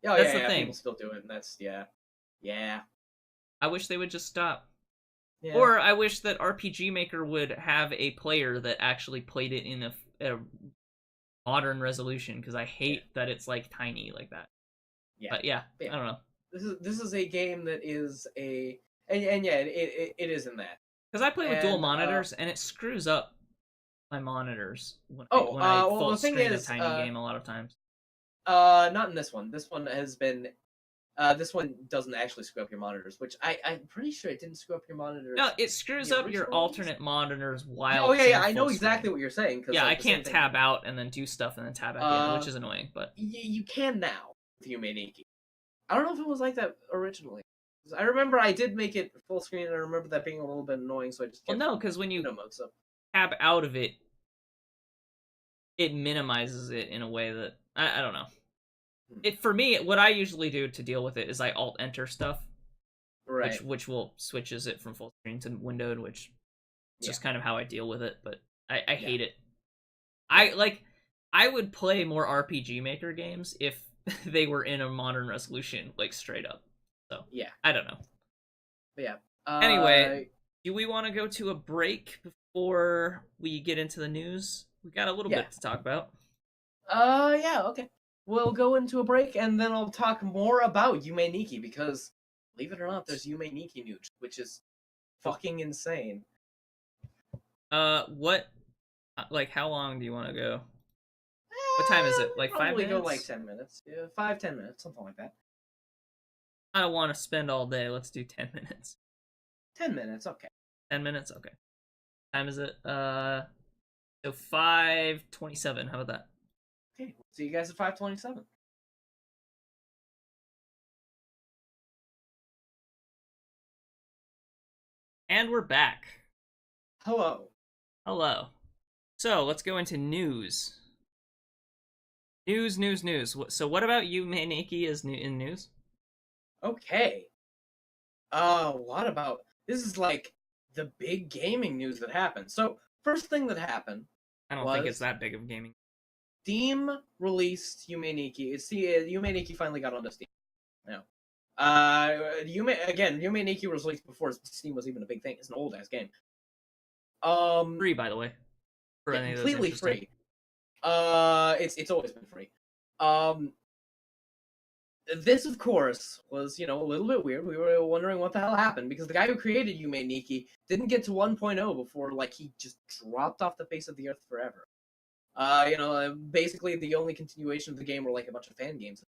B: Oh,
A: That's
B: yeah,
A: the
B: yeah,
A: thing.
B: people still do it, and that's, yeah.
A: I wish they would just stop.
B: Yeah.
A: Or I wish that RPG Maker would have a player that actually played it in a modern resolution, because I hate that it's like tiny like that.
B: Yeah.
A: But yeah,
B: Yeah.
A: I don't know.
B: This is a game that is and yeah, it is in that.
A: Because I play with dual
B: And,
A: monitors, and it screws up my monitors when
B: Oh,
A: I
B: well,
A: full
B: the thing
A: screen
B: is,
A: a tiny game a lot of times.
B: not in this one. This one has been. This one doesn't actually screw up your monitors, which I'm pretty sure it didn't screw up your monitors.
A: No, it screws
B: the
A: up your
B: original
A: alternate monitors while.
B: Oh yeah,
A: it's
B: yeah,
A: in
B: I know
A: full
B: exactly
A: screen.
B: what you're saying.
A: Yeah,
B: like,
A: I
B: the same
A: can't
B: thing-
A: tab out and then do stuff and then tab back in, which is annoying. But
B: you can now with Yume. I don't know if it was like that originally. 'Cause I remember I did make it full screen, and I remember that being a little bit annoying, so I just
A: well,
B: kept
A: no, because when you
B: mode. So
A: tab out of it, it minimizes it in a way that I don't know. It for me, what I usually do to deal with it is I alt enter stuff,
B: right.
A: which will switches it from full screen to windowed, which is just kind of how I deal with it. But I hate it. I would play more RPG Maker games if they were in a modern resolution, like straight up. So
B: Yeah.
A: I don't know.
B: But yeah.
A: Anyway, do we want to go to a break before we get into the news? We got a little bit to talk about.
B: Yeah, okay. We'll go into a break, and then I'll talk more about Yume Nikki, because, believe it or not, there's Yume Nikki news, which is fucking insane.
A: What, like, how long do you want to go? What time is it? Like 5
B: Probably
A: minutes?
B: go like 10 minutes. Yeah, 5-10 minutes, something like that.
A: I don't want to spend all day. Let's do 10 minutes.
B: 10 minutes, okay.
A: 10 minutes? Okay. Time is it? So 5:27. How about that?
B: Okay, see you guys at 5:27.
A: And we're back.
B: Hello.
A: Hello. So let's go into news. News. So what about you, Maniki, is in news?
B: Okay. What about... This is like the big gaming news that happened. So, first thing that happened...
A: I don't think it's that big of gaming.
B: Steam released Yume Nikki. Yume Nikki finally got onto Steam. Now, Yume Nikki was released before Steam was even a big thing. It's an old ass game.
A: Free, by the way. For any of those
B: completely
A: interested.
B: free. It's always been free. This, of course, was, a little bit weird. We were wondering what the hell happened, because the guy who created Yume Nikki didn't get to 1.0 before, he just dropped off the face of the earth forever. Basically the only continuation of the game were like a bunch of fan games.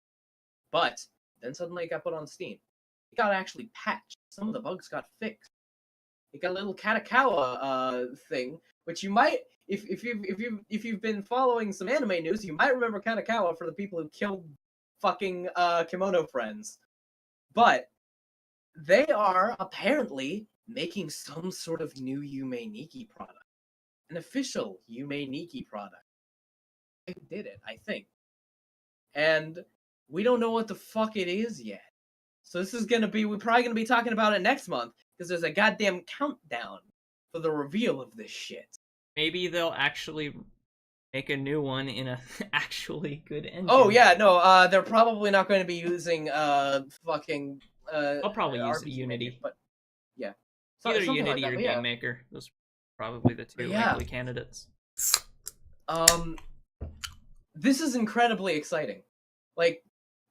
B: But then suddenly it got put on Steam. It got actually patched. Some of the bugs got fixed. It got a little Katakawa thing, which you might, if you've been following some anime news, you might remember Katakawa for the people who killed fucking Kimono Friends. But they are apparently making some sort of new Yume Nikki product, an official Yume Nikki product. They did it, I think, and we don't know what the fuck it is yet. So this is gonna be, we're probably gonna be talking about it next month because there's a goddamn countdown for the reveal of this shit.
A: Maybe they'll actually make a new one in a actually good engine.
B: Oh yeah, no, they're probably not going to be using fucking
A: I'll probably use
B: RPG
A: Unity,
B: Maker, but yeah,
A: either
B: something
A: Unity
B: like that,
A: or
B: but
A: Game
B: yeah.
A: Maker. Those are probably the two
B: Yeah.
A: likely candidates.
B: This is incredibly exciting. Like,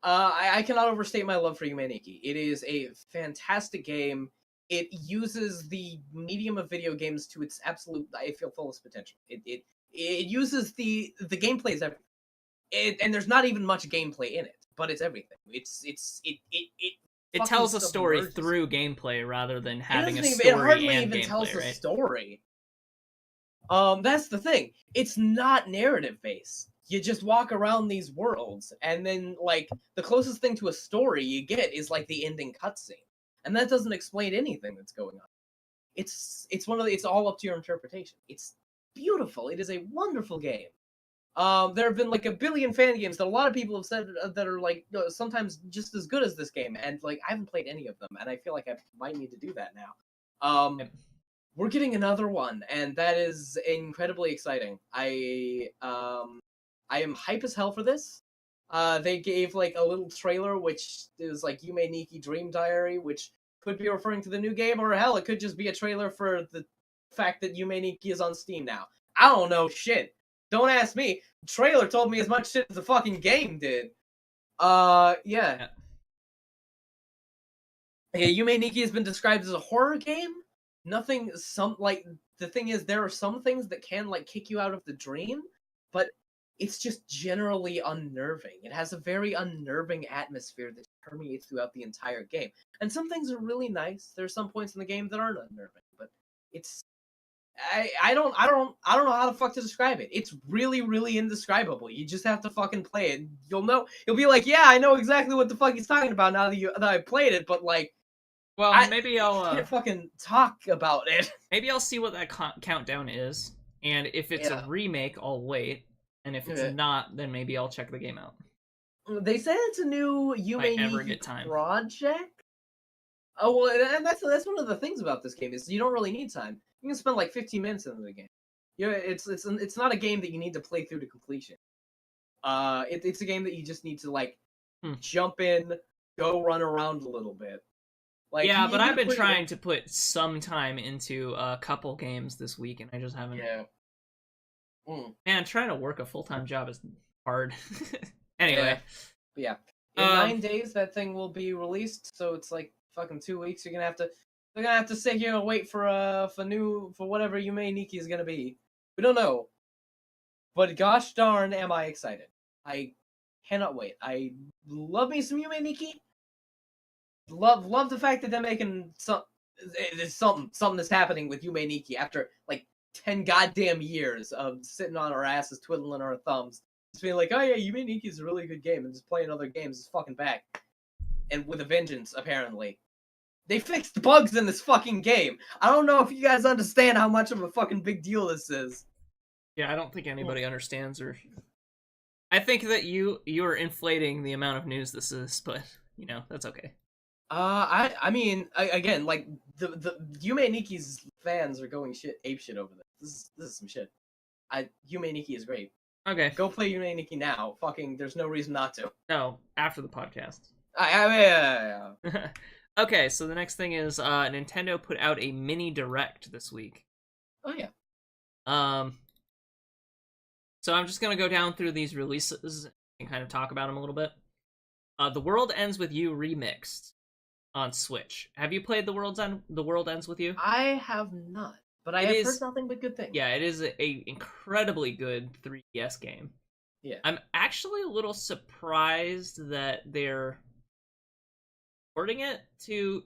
B: I cannot overstate my love for Yume Nikki. It is a fantastic game. It uses the medium of video games to its absolute, I feel, fullest potential. It uses the gameplay is everything. And there's not even much gameplay in it, but it's everything.
A: It tells a story through gameplay rather than having a story
B: it hardly
A: and
B: even
A: gameplay,
B: tells
A: right?
B: a story. That's the thing. It's not narrative based. You just walk around these worlds, and then like the closest thing to a story you get is like the ending cutscene, and that doesn't explain anything that's going on. It's all up to your interpretation. It's beautiful. It is a wonderful game. There have been like a billion fan games that a lot of people have said that are like sometimes just as good as this game, and like I haven't played any of them, and I feel like I might need to do that now. We're getting another one, and that is incredibly exciting. I am hype as hell for this. They gave like a little trailer, which is like Yume Nikki Dream Diary, which could be referring to the new game, or hell, it could just be a trailer for the fact that Yume Nikki is on Steam now. I don't know shit. Don't ask me. The trailer told me as much shit as the fucking game did. Yeah. Yeah, Yume Nikki has been described as a horror game. Nothing, the thing is, there are some things that can, like, kick you out of the dream, but it's just generally unnerving. It has a very unnerving atmosphere that permeates throughout the entire game. And some things are really nice. There are some points in the game that aren't unnerving, but it's... I don't know how the fuck to describe it. It's really, really indescribable. You just have to fucking play it. You'll know. You'll be like, yeah, I know exactly what the fuck he's talking about now that I played it. But like,
A: well, maybe I'll
B: can't fucking talk about it.
A: Maybe I'll see what that countdown is, and if it's a remake, I'll wait. And if it's not, then maybe I'll check the game out.
B: They said it's a new Yume Nikki project. Oh well, and that's one of the things about this game is you don't really need time. You can spend like 15 minutes into the game. Yeah, it's not a game that you need to play through to completion. It's a game that you just need to like jump in, go run around a little bit. Like,
A: yeah, but I've been trying to put some time into a couple games this week, and I just haven't.
B: Yeah.
A: Man, trying to work a full-time job is hard. Anyway.
B: Yeah. In 9 days, that thing will be released. So it's like fucking 2 weeks. They're gonna have to sit here and wait for whatever Yume Nikki is gonna be. We don't know. But gosh darn, am I excited! I cannot wait. I love me some Yume Nikki. Love the fact that they're making there's something that's happening with Yume Nikki after like 10 goddamn years of sitting on our asses twiddling our thumbs, just being like, oh yeah, Yume Nikki is a really good game, and just playing other games is fucking back, and with a vengeance. Apparently, they fixed bugs in this fucking game. I don't know if you guys understand how much of a fucking big deal this is.
A: Yeah, I don't think anybody understands, or I think that you are inflating the amount of news this is, but you know that's okay.
B: I mean, again, like the Yume Nikki's fans are going ape shit over this. This is some shit. Yume Nikki is great.
A: Okay,
B: go play Yume Nikki now. Fucking, there's no reason not to.
A: No, after the podcast.
B: Yeah.
A: Okay, so the next thing is Nintendo put out a mini direct this week.
B: Oh yeah.
A: So I'm just gonna go down through these releases and kind of talk about them a little bit. The World Ends With You remixed on Switch. Have you played The World Ends With You?
B: I have not. but I
A: It
B: have
A: is,
B: heard nothing but good things.
A: yeah, it is a incredibly good 3DS game.
B: Yeah.
A: I'm actually a little surprised that they're porting it to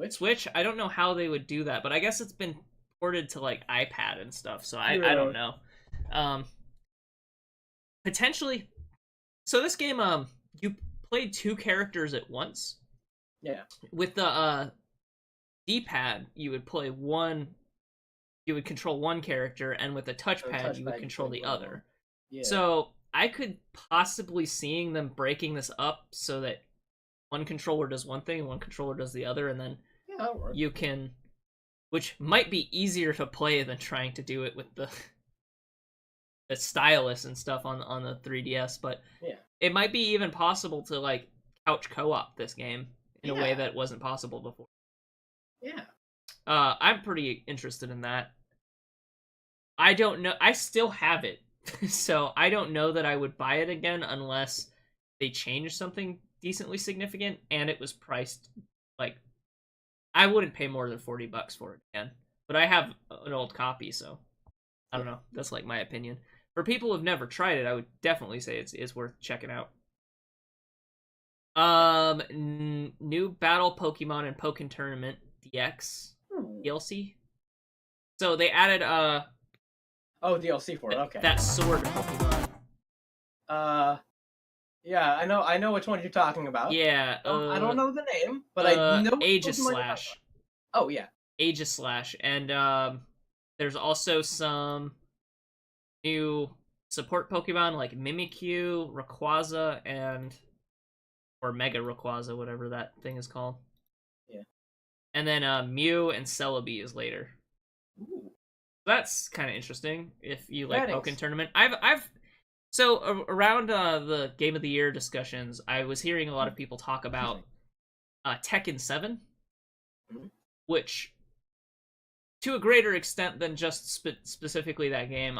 A: Switch. I don't know how they would do that, but I guess it's been ported to like iPad and stuff, so I don't know. Potentially. So this game, you played two characters at once.
B: Yeah.
A: With the D-pad, you would play one. You would control one character, and with the touchpad, you would control the other.
B: Yeah.
A: So I could possibly seeing them breaking this up so that one controller does one thing and one controller does the other, and then you can, which might be easier to play than trying to do it with the stylus and stuff on the 3DS. But it might be even possible to like couch co-op this game in a way that wasn't possible before.
B: Yeah.
A: I'm pretty interested in that. I don't know. I still have it, so I don't know that I would buy it again unless they changed something decently significant and it was priced like I wouldn't pay more than $40 for it again. But I have an old copy, so I don't know. That's like my opinion. For people who've never tried it, I would definitely say it's worth checking out. New Battle Pokemon and Pokken Tournament DX DLC. So they added
B: DLC for it. Okay.
A: That sword Pokemon.
B: Yeah, I know which one you're talking about.
A: Yeah.
B: I don't know the name, but I know
A: Aegislash.
B: Oh yeah.
A: Aegislash, and there's also some new support Pokemon like Mimikyu, Rayquaza, or Mega Rayquaza, whatever that thing is called.
B: Yeah.
A: And then Mew and Celebi is later.
B: Ooh.
A: That's kind of interesting if you like Pokken Tournament. So around the Game of the Year discussions, I was hearing a lot of people talk about Tekken 7, which to a greater extent than just specifically that game,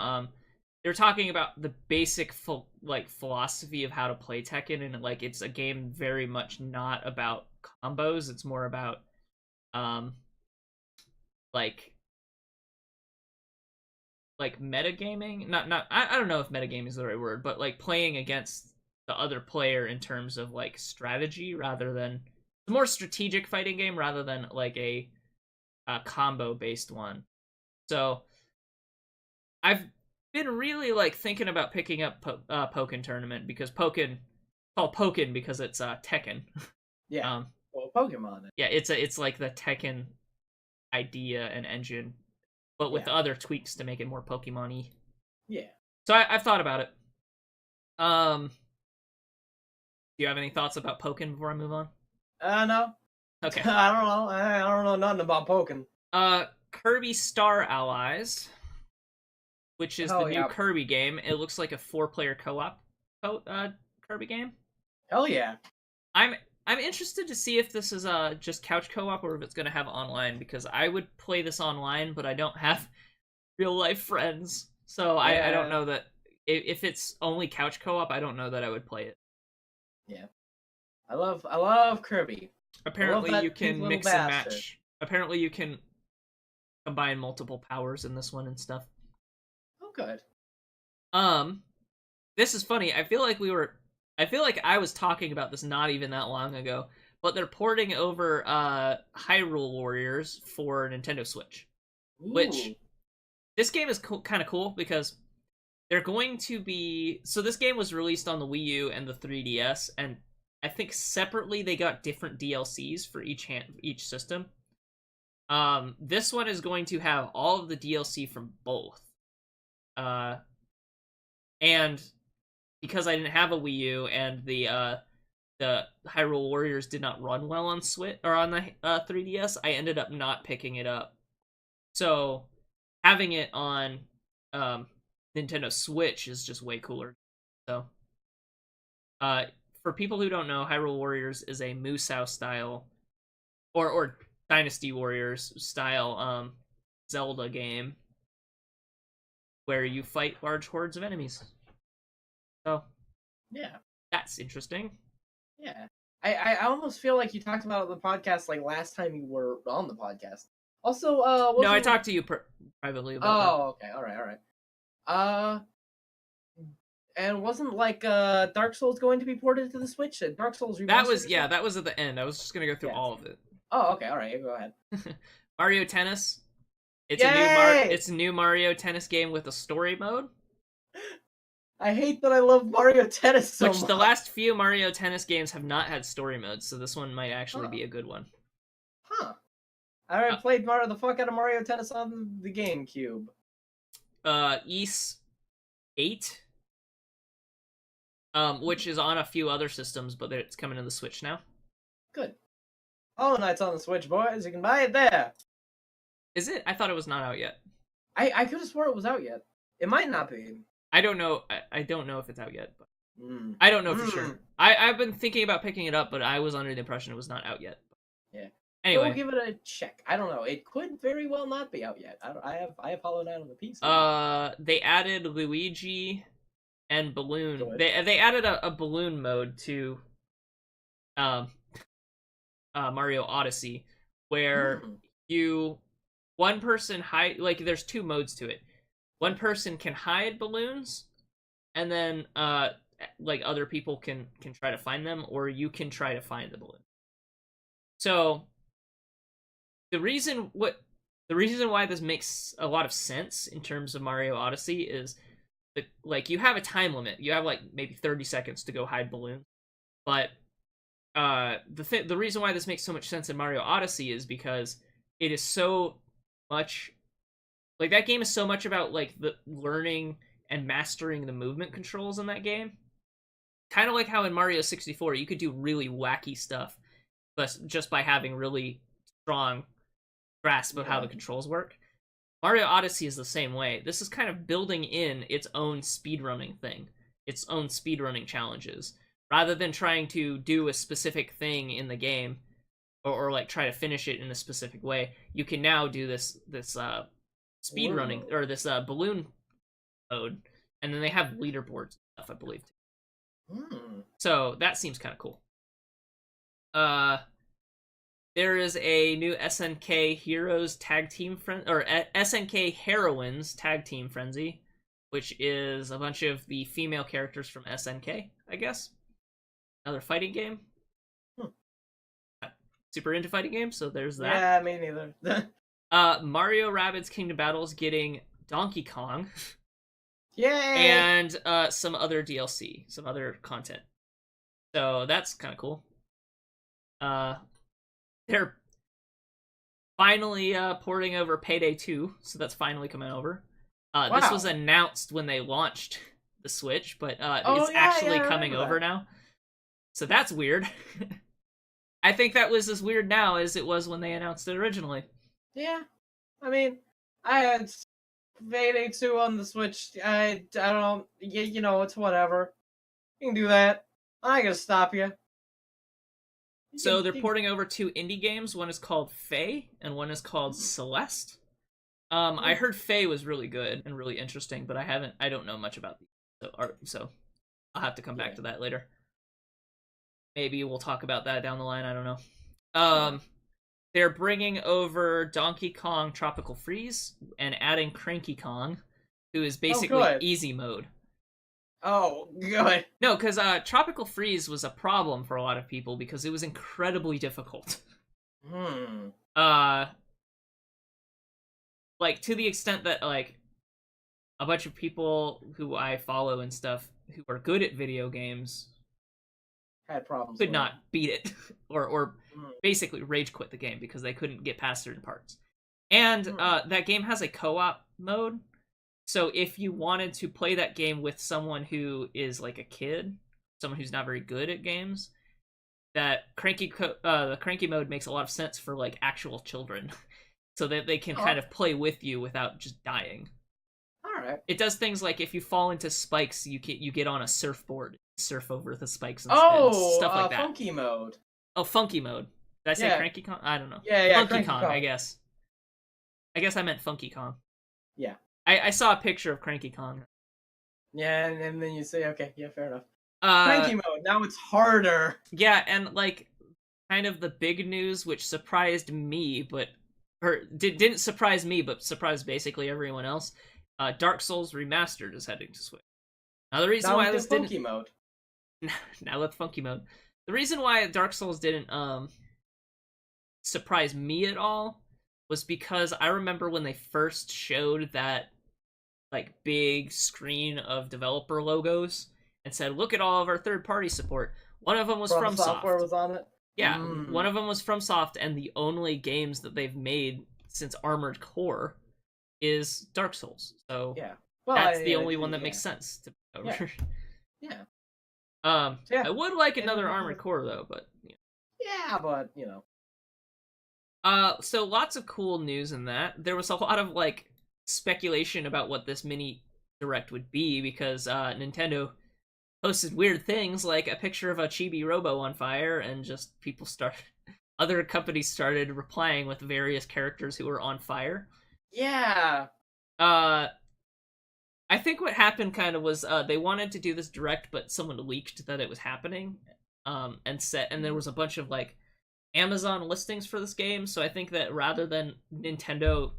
A: they're talking about the basic philosophy of how to play Tekken, and like it's a game very much not about combos. It's more about like metagaming. I don't know if metagaming is the right word, but like playing against the other player in terms of like strategy rather than a more strategic fighting game rather than like a combo based one. So I've been really like thinking about picking up Pokken Tournament because Pokken because it's Tekken.
B: Yeah. Pokemon.
A: Yeah, it's like the Tekken idea and engine, but with other tweaks to make it more Pokemon-y.
B: Yeah.
A: So I've thought about it. Do you have any thoughts about Pokken before I move on?
B: No.
A: Okay.
B: I don't know. I don't know nothing about Pokken.
A: Kirby Star Allies, which is the new Kirby game. It looks like a 4-player co-op Kirby game.
B: Hell yeah.
A: I'm interested to see if this is just couch co-op or if it's going to have online, because I would play this online, but I don't have real life friends. So I don't know that if it's only couch co-op, I don't know that I would play it.
B: Yeah. I love Kirby.
A: Apparently you can mix and match. Apparently you can combine multiple powers in this one and stuff.
B: Oh, good.
A: This is funny. I feel like I was talking about this not even that long ago, but they're porting over Hyrule Warriors for Nintendo Switch.
B: Ooh.
A: Which this game is kind of cool because they're going to be... So this game was released on the Wii U and the 3DS, and I think separately they got different DLCs for each system. This one is going to have all of the DLC from both. And because I didn't have a Wii U and the Hyrule Warriors did not run well on Switch or on the 3DS, I ended up not picking it up. So having it on Nintendo Switch is just way cooler. So for people who don't know, Hyrule Warriors is a Musou style or Dynasty Warriors style Zelda game where you fight large hordes of enemies. So
B: yeah,
A: that's interesting.
B: Yeah, I almost feel like you talked about it on the podcast like last time you were on the podcast. Also,
A: No, I
B: wasn't...
A: talked to you privately about that.
B: Oh, okay, all right. Uh, and wasn't like Dark Souls going to be ported to the Switch? Dark Souls
A: That
B: Remastered
A: was
B: or
A: yeah,
B: something?
A: that was at the end. I was just gonna go through
B: Yeah.
A: all of it.
B: Oh, okay, all right. Go ahead.
A: Mario Tennis.
B: Yay!
A: It's a new Mario Tennis game with a story mode.
B: I hate that I love Mario Tennis so
A: Which the
B: much.
A: last few Mario Tennis games have not had story modes, so this one might actually
B: Huh?
A: be a good one.
B: Huh? I already played Mario the fuck out of Mario Tennis on the GameCube.
A: Ys 8, which is on a few other systems, but it's coming to the Switch now.
B: Good. Hollow Knight's on the Switch, boys. You can buy it there.
A: Is it? I thought it was not out yet.
B: I could have swore it was out yet. It might not be.
A: I don't know. I don't know if it's out yet, but
B: Mm.
A: I don't know for sure. I've been thinking about picking it up, but I was under the impression it was not out yet.
B: Yeah.
A: Anyway,
B: We'll give it a check. I don't know. It could very well not be out yet. I have Hollow Knight on the PC.
A: they added Luigi and Balloon.
B: Good.
A: They added a balloon mode to Mario Odyssey, where one person hide, like there's two modes to it. One person can hide balloons, and then like other people can try to find them, or you can try to find the balloon. So the reason why this makes a lot of sense in terms of Mario Odyssey is that, like, you have a time limit. You have like maybe 30 seconds to go hide balloons, but the reason why this makes so much sense in Mario Odyssey is because it is so much, like, that game is so much about like the learning and mastering the movement controls in that game. Kind of like how in Mario 64 you could do really wacky stuff, but just by having really strong grasp of how the controls work. Mario Odyssey is the same way. This is kind of building in its own speedrunning thing, its own speedrunning challenges. Rather than trying to do a specific thing in the game, or like try to finish it in a specific way, you can now do this speedrunning, or this balloon mode, and then they have leaderboards and stuff, I believe. So that seems kind of cool. There is a new SNK Heroes tag team SNK Heroines tag team frenzy, which is a bunch of the female characters from SNK, I guess. Another fighting game. Super into fighting games, so there's that.
B: Yeah, me neither.
A: Mario Rabbids Kingdom Battles getting Donkey Kong.
B: Yay!
A: And some other DLC, some other content. So that's kind of cool. They're finally porting over Payday 2, so that's finally coming over.
B: Wow.
A: This was announced when they launched the Switch, but it's actually coming over now. So that's weird. I think that was as weird now as it was when they announced it originally.
B: Yeah. I mean, I had Payday 2 on the Switch. I don't know. You know, it's whatever. You can do that. I ain't gonna stop you.
A: So they're porting over two indie games. One is called Faye, and one is called Celeste. I heard Faye was really good and really interesting, but I don't know much about the art, so I'll have to come back to that later. Maybe we'll talk about that down the line. I don't know. They're bringing over Donkey Kong Tropical Freeze and adding Cranky Kong, who is basically easy mode.
B: Oh, good.
A: No, because Tropical Freeze was a problem for a lot of people because it was incredibly difficult. Like, to the extent that, like, a bunch of people who I follow and stuff who are good at video games
B: had problems
A: could not beat it, or basically rage quit the game because they couldn't get past certain parts. And that game has a co-op mode, so if you wanted to play that game with someone who is like a kid, someone who's not very good at games, that the cranky mode makes a lot of sense for like actual children, so that they can kind of play with you without just dying.
B: Alright.
A: It does things like if you fall into spikes, you get on a surfboard, surf over the spikes and stuff like that.
B: Funky mode.
A: Oh, funky mode. Did I say Cranky Kong? I don't know.
B: Yeah,
A: Funky Kong, I guess. I guess I meant Funky Kong.
B: Yeah.
A: I saw a picture of Cranky Kong.
B: Yeah, and then you say, okay, yeah, fair enough. Cranky mode, now it's harder.
A: Yeah, and like, kind of the big news, which surprised me, but didn't surprise me, but surprised basically everyone else. Dark Souls Remastered is heading to Switch. Now the reason
B: Now
A: why
B: with
A: this
B: the
A: didn't
B: funky mode.
A: now with funky mode, the reason why Dark Souls didn't surprise me at all was because I remember when they first showed that like big screen of developer logos and said, "Look at all of our third-party support." One of them was
B: From Software
A: FromSoft.
B: was on it.
A: Yeah, one of them was FromSoft, and the only games that they've made since Armored Core is Dark Souls. So
B: Yeah, well,
A: that's the only one that makes
B: yeah.
A: sense to put over.
B: Yeah.
A: Yeah. I would like another Armored Core though, but
B: yeah, but you know.
A: So lots of cool news in that. There was a lot of like speculation about what this mini direct would be because Nintendo posted weird things like a picture of a chibi robo on fire, and just other companies started replying with various characters who were on fire.
B: Yeah.
A: I think what happened kind of was they wanted to do this direct, but someone leaked that it was happening, and there was a bunch of like Amazon listings for this game. So I think that rather than Nintendo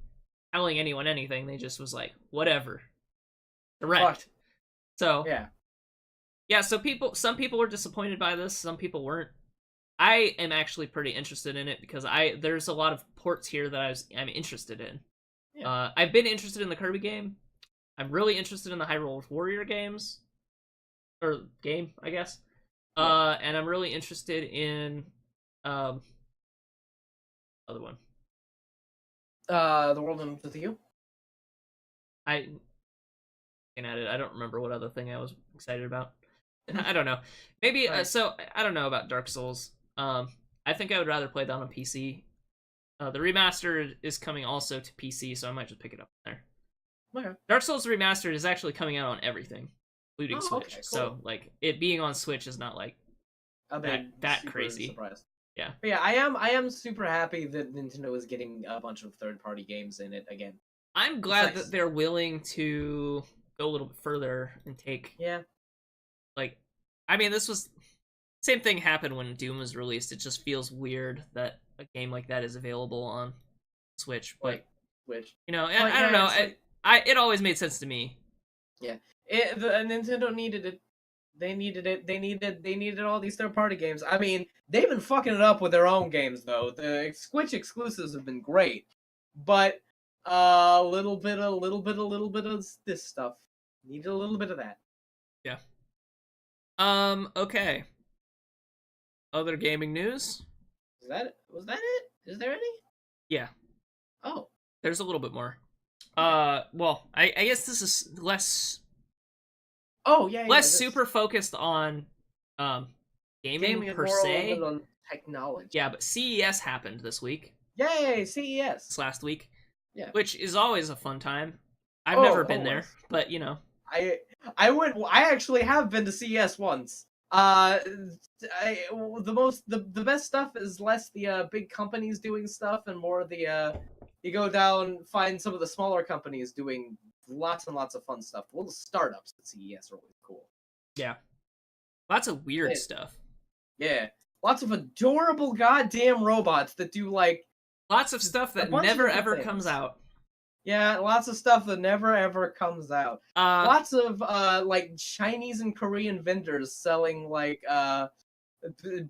A: telling anyone anything, they just was like, whatever, direct.
B: Fuck.
A: So
B: yeah.
A: So some people were disappointed by this, some people weren't. I am actually pretty interested in it because there's a lot of ports here that I'm interested in.
B: Yeah.
A: I've been interested in the Kirby game. I'm really interested in the Hyrule Warrior games, or game, I guess. Yeah. And I'm really interested in other one.
B: The World Ends With You.
A: Looking at it, I don't remember what other thing I was excited about. I don't know. Maybe
B: right.
A: So I don't know about Dark Souls. I think I would rather play that on PC. The remastered is coming also to PC, so I might just pick it up there.
B: Okay.
A: Dark Souls Remastered is actually coming out on everything, including Switch.
B: Okay, cool.
A: So like it being on Switch is not like that crazy.
B: Surprised.
A: Yeah.
B: But yeah, I am super happy that Nintendo is getting a bunch of third-party games in it again.
A: I'm glad that they're willing to go a little bit further and take.
B: Yeah.
A: Like, I mean, this was same thing happened when Doom was released. It just feels weird that a game like that is available on Switch, but you know, I don't know. It always made sense to me.
B: Yeah, Nintendo needed it. They needed it. They needed all these third-party games. I mean, they've been fucking it up with their own games though. The Switch exclusives have been great, but a little bit of this stuff. Needed a little bit of that.
A: Yeah. Okay. Other gaming news?
B: Was that it? Is there any?
A: Yeah.
B: Oh.
A: There's a little bit more. Well, I guess this is less.
B: Oh yeah.
A: Less super focused on, gaming per se.
B: On technology.
A: Yeah, but CES happened this week.
B: Yay, CES!
A: This last week.
B: Yeah.
A: Which is always a fun time. I've never been there, but you know.
B: I actually have been to CES once. The best stuff is less the big companies doing stuff and more the you go down, find some of the smaller companies doing lots and lots of fun stuff. The little startups at CES are really cool.
A: Yeah. Lots of weird stuff.
B: Yeah. Lots of adorable goddamn robots that do like
A: lots of stuff that never ever comes out.
B: Yeah, lots of stuff that never ever comes out. Lots of like Chinese and Korean vendors selling like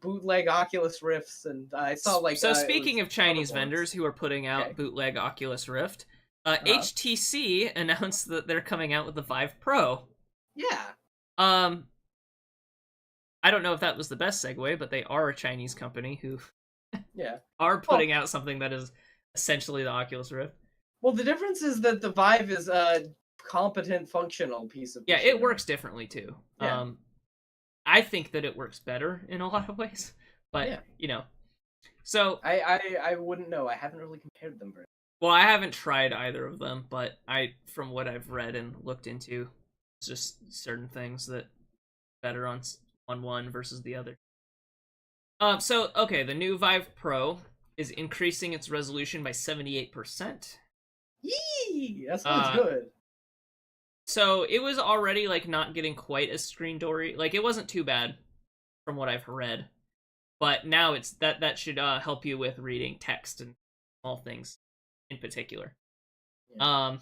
B: bootleg Oculus Rifts, and I saw like.
A: So speaking of Chinese vendors who are putting out bootleg Oculus Rift, HTC announced that they're coming out with the Vive Pro.
B: Yeah.
A: I don't know if that was the best segue, but they are a Chinese company who are putting out something that is essentially the Oculus Rift.
B: Well, the difference is that the Vive is a competent, functional piece of machinery.
A: It works differently too. Yeah. I think that it works better in a lot of ways, but you know. So
B: I wouldn't know. I haven't really compared them very much.
A: Well, I haven't tried either of them, but from what I've read and looked into, it's just certain things that better on one versus the other. So okay, the new Vive Pro is increasing its resolution by 78%.
B: Yee! That sounds good.
A: So it was already like not getting quite as screen doory. Like it wasn't too bad from what I've read. But now it's that should help you with reading text and all things. in particular.
B: Yeah.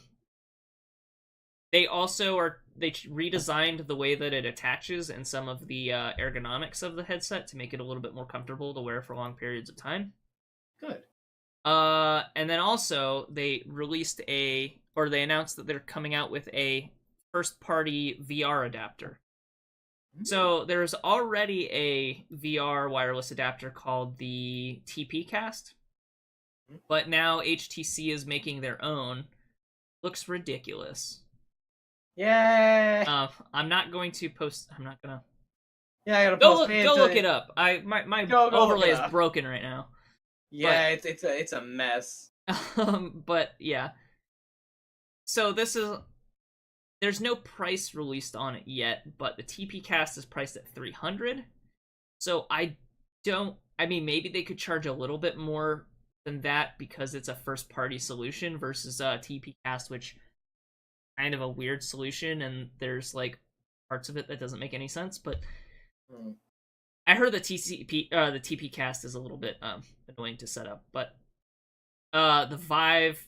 A: They also redesigned the way that it attaches and some of the ergonomics of the headset to make it a little bit more comfortable to wear for long periods of time.
B: Good.
A: And then also they they announced that they're coming out with a first-party VR adapter. So there's already a VR wireless adapter called the TP Cast, but now HTC is making their own. Looks ridiculous.
B: Yay!
A: I'm not going to post. I'm not gonna.
B: Yeah, I gotta
A: Go
B: post.
A: look. Go look it up. My
B: Go
A: overlay is
B: look it up.
A: broken right now.
B: Yeah, it's a mess.
A: But yeah. So there's no price released on it yet, but the TP Cast is priced at $300. So I mean, maybe they could charge a little bit more than that because it's a first party solution versus TP Cast, which kind of a weird solution, and there's like parts of it that doesn't make any sense. But I heard the TP Cast is a little bit annoying to set up. But the Vive,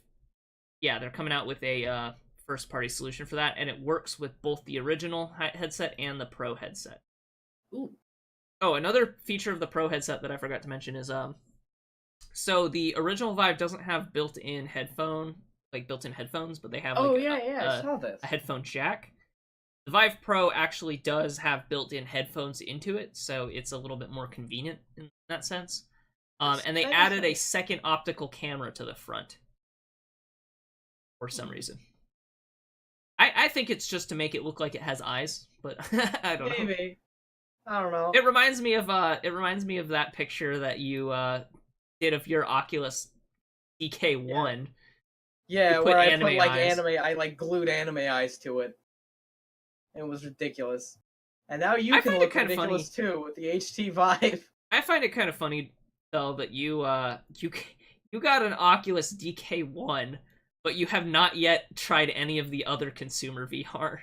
A: yeah, they're coming out with a first party solution for that, and it works with both the original headset and the Pro headset.
B: Ooh.
A: Oh, another feature of the Pro headset that I forgot to mention is so the original Vive doesn't have built-in headphones, but they have
B: I saw this.
A: a headphone jack. The Vive Pro actually does have built-in headphones into it, so it's a little bit more convenient in that sense. And they added a second optical camera to the front for some reason. I think it's just to make it look like it has eyes, but I don't know.
B: Maybe. I don't know.
A: It reminds me of that picture that you did of your Oculus DK1.
B: Yeah, where I put like
A: eyes.
B: I glued anime eyes to it. It was ridiculous. And now you can look ridiculous too with the HT Vive.
A: I find it kind of funny though that you got an Oculus DK1, but you have not yet tried any of the other consumer VR.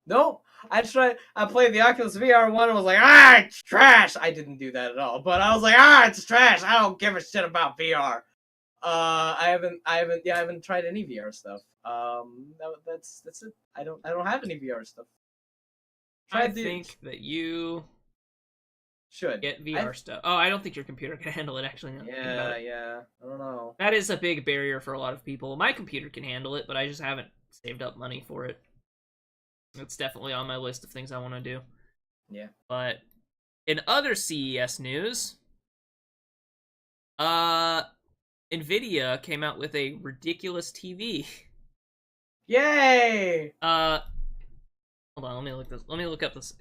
B: Nope. I played the Oculus VR 1 and was like, it's trash. I didn't do that at all, but I was like, it's trash. I don't give a shit about VR. I haven't tried any VR stuff. That's it. I don't have any VR stuff.
A: I think that you
B: should
A: get VR stuff. Oh, I don't think your computer can handle it actually.
B: Yeah. I don't know.
A: That is a big barrier for a lot of people. My computer can handle it, but I just haven't saved up money for it. It's definitely on my list of things I want to do.
B: Yeah.
A: But in other CES news, Nvidia came out with a ridiculous TV.
B: Yay!
A: Hold on, let me look up the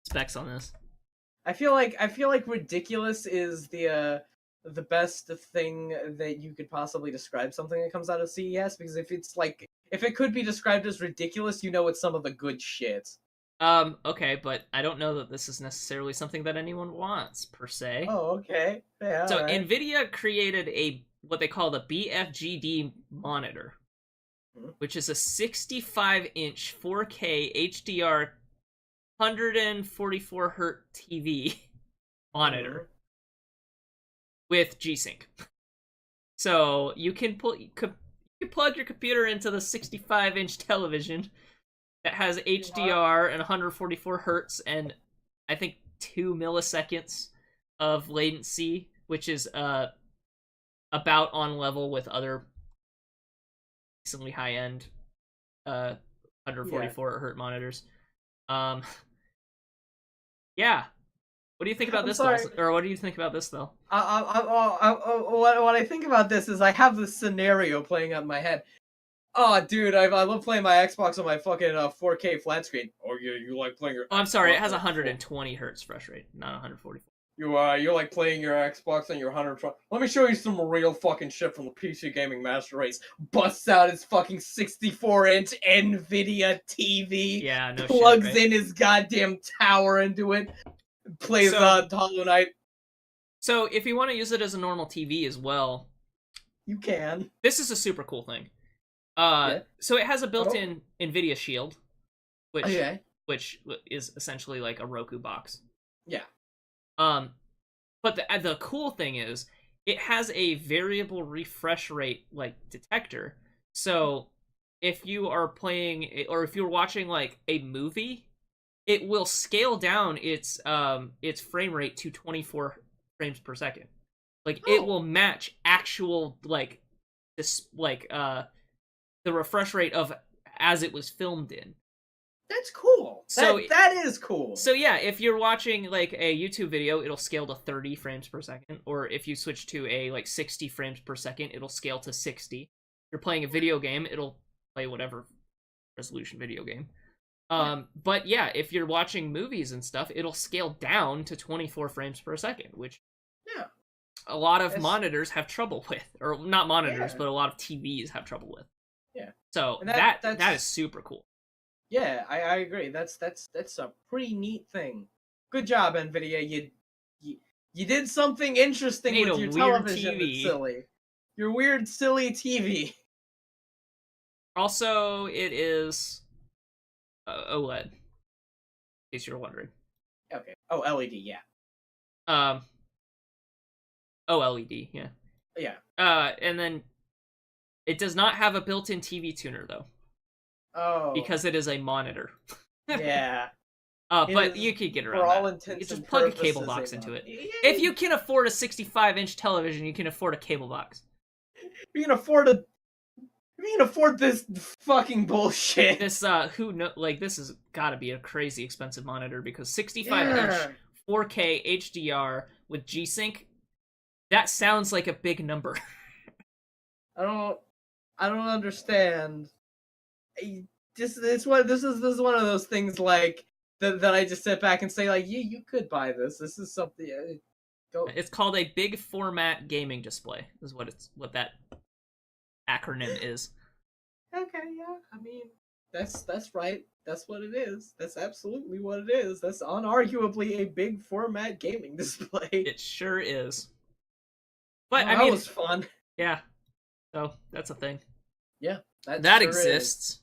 A: specs on this.
B: I feel like ridiculous is the best thing that you could possibly describe something that comes out of CES, because if it could be described as ridiculous, it's some of the good shit.
A: Okay, but I don't know that this is necessarily something that anyone wants, per se.
B: Oh, okay. Yeah.
A: So
B: right.
A: Nvidia created what they call the BFGD monitor, which is a 65-inch 4K HDR 144 Hz TV monitor with G-Sync. So you can plug your computer into the 65-inch television that has HDR and 144 Hz and I think 2 milliseconds of latency, which is about on level with other recently high-end 144 Hz monitors. Yeah. What do you think about this, Dalsson? Or what do you think about this, though?
B: What I think about this is I have this scenario playing out in my head. Oh, dude, I love playing my Xbox on my fucking 4K flat screen. Oh, yeah, you like playing your...
A: Oh, I'm sorry, it has 120 hertz refresh rate, not 144.
B: You like playing your Xbox on your 120... Let me show you some real fucking shit from the PC Gaming Master Race. Busts out his fucking 64-inch NVIDIA TV.
A: Yeah, no
B: plugs
A: shit, right?
B: in his goddamn tower into it. Plays Hollow Knight.
A: So, if you want to use it as a normal TV as well...
B: You can.
A: This is a super cool thing. So it has a built-in NVIDIA Shield, which is essentially like a Roku box.
B: Yeah.
A: But the cool thing is, it has a variable refresh rate like detector. So if you are playing or if you're watching like a movie, it will scale down its frame rate to 24 frames per second. Like it
B: Oh,
A: will match actual like this the refresh rate of as it was filmed in.
B: that's cool.
A: So
B: That is cool.
A: So yeah, if you're watching like a YouTube video, it'll scale to 30 frames per second, or if you switch to a like 60 frames per second, it'll scale to 60. If you're playing a video game, it'll play whatever resolution video game. But yeah, if you're watching movies and stuff, it'll scale down to 24 frames per second, which
B: yeah,
A: a lot of
B: that's,
A: monitors have trouble with, or not monitors,
B: yeah,
A: but a lot of TVs have trouble with.
B: yeah.
A: So
B: And
A: that is super cool.
B: yeah, I agree. That's a pretty neat thing. Good job, Nvidia. You did something interesting
A: Made
B: with
A: a
B: your
A: weird
B: television
A: TV.
B: that's silly. Your weird, silly TV.
A: Also, it is OLED, in case you're wondering.
B: Okay. Oh, LED. Yeah.
A: Um, OLED, yeah.
B: Yeah.
A: And then it does not have a built-in TV tuner though,
B: Oh.
A: because it is a monitor.
B: Yeah.
A: But you could get around
B: for all
A: that.
B: intents
A: You just
B: and
A: plug a
B: purposes,
A: cable box into it.
B: Yay!
A: If you can afford a 65-inch television, you can afford a cable box.
B: You can afford this fucking bullshit.
A: This this has got to be a crazy expensive monitor because 65-inch 4K HDR with G-Sync, that sounds like a big number.
B: I don't understand. This is one of those things like that I just sit back and say like, yeah, you could buy this. This is something. Go.
A: It's called a big format gaming display. Is what that acronym is.
B: Okay, yeah. I mean, that's right. That's what it is. That's absolutely what it is. That's unarguably a big format gaming display.
A: It sure is. But
B: I mean, that was fun.
A: Yeah. So that's a thing.
B: Yeah,
A: that sure exists.
B: Is.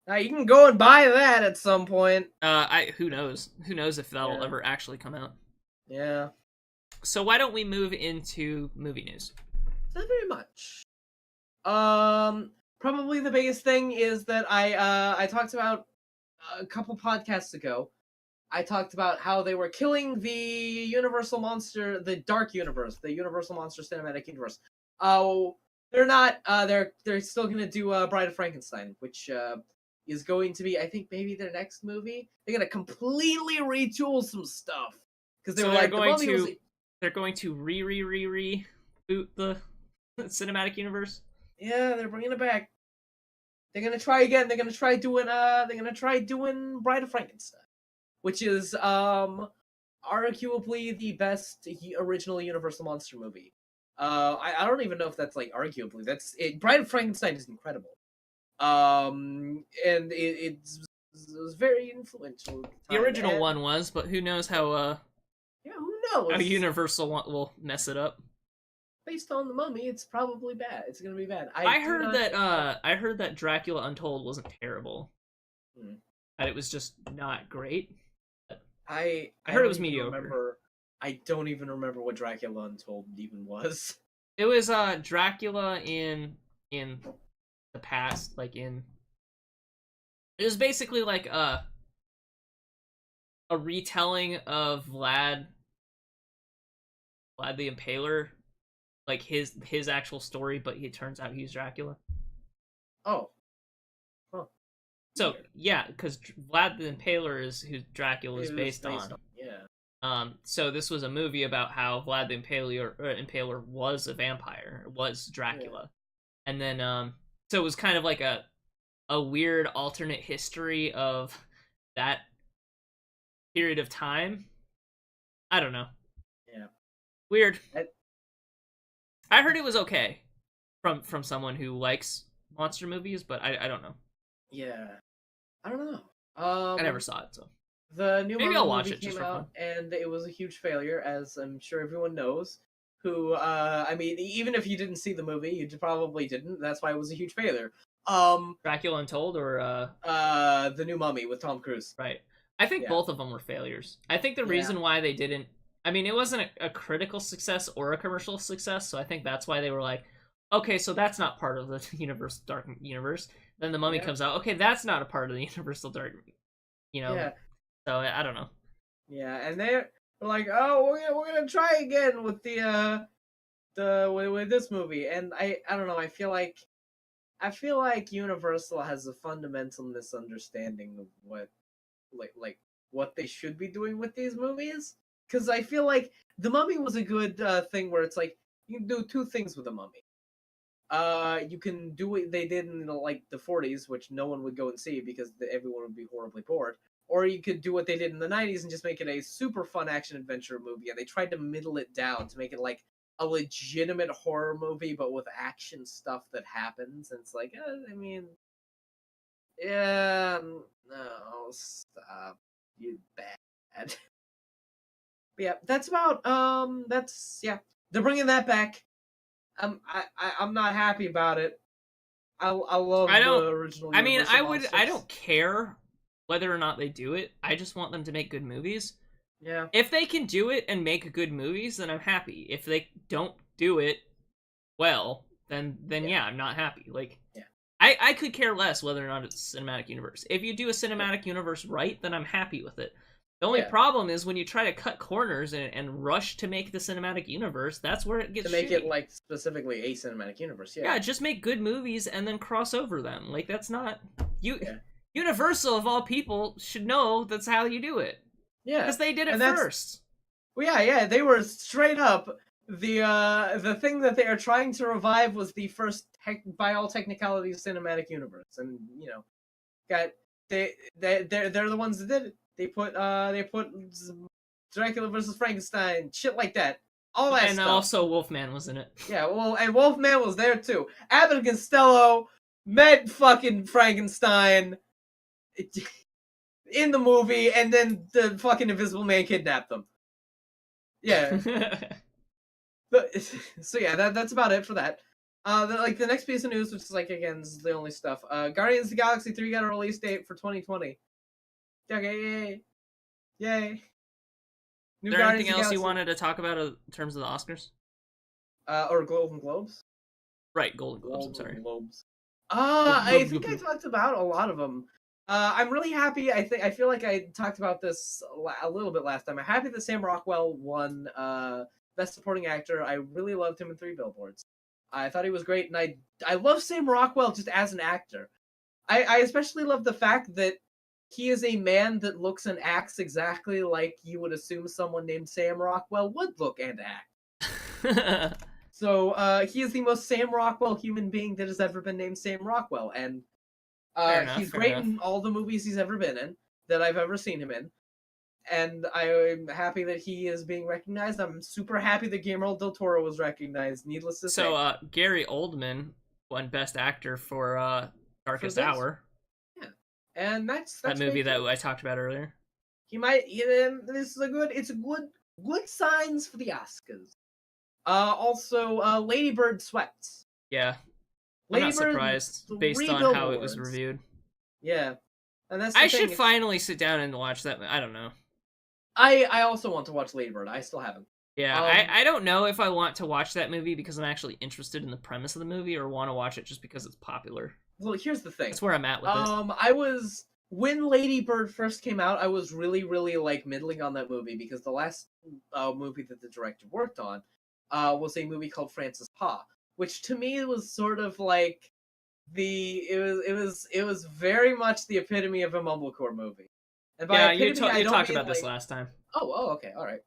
B: Now you can go and buy that at some point.
A: Who knows? Who knows if that'll ever actually come out?
B: Yeah.
A: So why don't we move into movie news?
B: Not very much. Probably the biggest thing is that I talked about a couple podcasts ago. I talked about how they were killing the Universal Monster, the Dark Universe, the Universal Monster Cinematic Universe. Oh, they're not. They're still gonna do Bride of Frankenstein, which is going to be, I think, maybe their next movie. They're gonna completely retool some stuff because they were like,
A: they're going to reboot the cinematic universe.
B: Yeah, they're bringing it back. They're gonna try again. They're gonna try doing Bride of Frankenstein, which is arguably the best original Universal monster movie. I don't even know if that's like arguably. That's it. Bride of Frankenstein is incredible. And it was very influential.
A: The original one was, but who knows how
B: yeah, who knows?
A: How Universal will mess it up.
B: Based on the Mummy, it's probably bad. It's gonna be bad.
A: I heard that Dracula Untold wasn't terrible. That it was just not great.
B: I
A: heard it was mediocre.
B: I don't even remember what Dracula Untold even was.
A: It was Dracula in the past, like in. It was basically like a retelling of Vlad the Impaler, like his actual story, but it turns out he's Dracula.
B: Oh. Huh.
A: So yeah, because Vlad the Impaler is who Dracula is based on.
B: Yeah.
A: So this was a movie about how Vlad the Impaler was a vampire, was Dracula, and then so it was kind of like a weird alternate history of that period of time. I don't know.
B: Yeah.
A: Weird. I heard it was okay from someone who likes monster movies, but I don't know.
B: Yeah. I don't know.
A: I never saw it, so
B: the new
A: maybe I'll watch
B: movie
A: it just
B: came
A: for
B: out,
A: fun.
B: and it was a huge failure, as I'm sure everyone knows. Who, I mean, even if you didn't see the movie, you probably didn't. That's why it was a huge failure.
A: Dracula Untold or
B: the new Mummy with Tom Cruise.
A: Right. I think both of them were failures. I think the reason why they didn't I mean, it wasn't a critical success or a commercial success, so I think that's why they were like, okay, so that's not part of the Universal Dark Universe. Then the Mummy
B: Yeah,
A: comes out, okay, that's not a part of the Universal Dark, you know.
B: yeah,
A: So I don't know.
B: yeah. And they're like, oh, we're gonna try again with with this movie. And I don't know. I feel like Universal has a fundamental misunderstanding of like what they should be doing with these movies. Because I feel like the Mummy was a good thing where it's like you can do two things with the Mummy. You can do what they did in like the 40s, which no one would go and see because everyone would be horribly bored. Or you could do what they did in the 90s and just make it a super fun action adventure movie. And they tried to middle it down to make it like a legitimate horror movie, but with action stuff that happens. And it's like, I mean, yeah, no, stop, you bad. But yeah, that's about that's yeah. They're bringing that back. I'm not happy about it. I
A: I
B: love
A: don't.
B: the original
A: I mean,
B: Universal
A: I
B: monsters.
A: don't care whether or not they do it. I just want them to make good movies.
B: Yeah,
A: If they can do it and make good movies, then I'm happy. If they don't do it well, then
B: yeah,
A: yeah, I'm not happy. Like
B: yeah,
A: I could care less whether or not it's cinematic universe. If you do a cinematic universe right, then I'm happy with it. The only
B: yeah.
A: problem is when you try to cut corners and rush to make the cinematic universe, that's where it
B: To
A: gets
B: make it
A: shitty.
B: like specifically a cinematic universe. Yeah,
A: Yeah, just make good movies and then cross over them. Like that's not you
B: yeah,
A: Universal of all people should know that's how you do it.
B: yeah.
A: Because they did it
B: And that's
A: first.
B: well, yeah, yeah. They were straight up the thing that they are trying to revive was the first by all technicalities cinematic universe, and got they're the ones that did it. They put Dracula versus Frankenstein, shit like that, all that
A: And
B: stuff.
A: also Wolfman was in it.
B: Yeah, well, and Wolfman was there too. Abbott and Costello met fucking Frankenstein in the movie, and then the fucking Invisible Man kidnapped them. Yeah. So yeah, that's about it for that. The next piece of news, which is like again, this is the only stuff. Guardians of the Galaxy 3 got a release date for 2020. Okay, yay, yay. New
A: Is there
B: Guardians
A: anything
B: of the
A: else you
B: Galaxy,
A: wanted to talk about in terms of the Oscars?
B: or Golden Globes.
A: Right, Golden Globes. I'm
B: Golden
A: sorry.
B: Globes. I think I talked about a lot of them. I'm really happy. I feel like I talked about this a little bit last time. I'm happy that Sam Rockwell won Best Supporting Actor. I really loved him in Three Billboards. I thought he was great, and I love Sam Rockwell just as an actor. I especially love the fact that he is a man that looks and acts exactly like you would assume someone named Sam Rockwell would look and act. So he is the most Sam Rockwell human being that has ever been named Sam Rockwell, and
A: Fair enough.
B: he's
A: Fair
B: great
A: enough.
B: in all the movies he's ever been in that I've ever seen him in. And I'm happy that he is being recognized. I'm super happy that Guillermo del Toro was recognized. Needless to say,
A: So, Gary Oldman won Best Actor for Darkest
B: this.
A: Hour.
B: Yeah, and that's
A: That movie
B: great
A: that
B: too.
A: I talked about earlier.
B: He might. This is a good. It's a good signs for the Oscars. Also, Lady Bird swept.
A: Yeah, I'm
B: Lady
A: not
B: Bird,
A: surprised based
B: 3
A: on how it was
B: billboards.
A: reviewed.
B: Yeah, and that's the
A: I
B: thing.
A: should finally sit down and watch that. I don't know.
B: I also want to watch Lady Bird. I still haven't.
A: Yeah, I don't know if I want to watch that movie because I'm actually interested in the premise of the movie or want to watch it just because it's popular.
B: Well, here's the thing.
A: That's where I'm at with it.
B: I was when Lady Bird first came out, I was really, really like middling on that movie because the last movie that the director worked on was a movie called Frances Ha, which to me was sort of like it was very much the epitome of a mumblecore movie. And by
A: Yeah,
B: epitome,
A: you
B: don't
A: talked
B: mean,
A: about this
B: like,
A: last time.
B: Oh, okay, all right.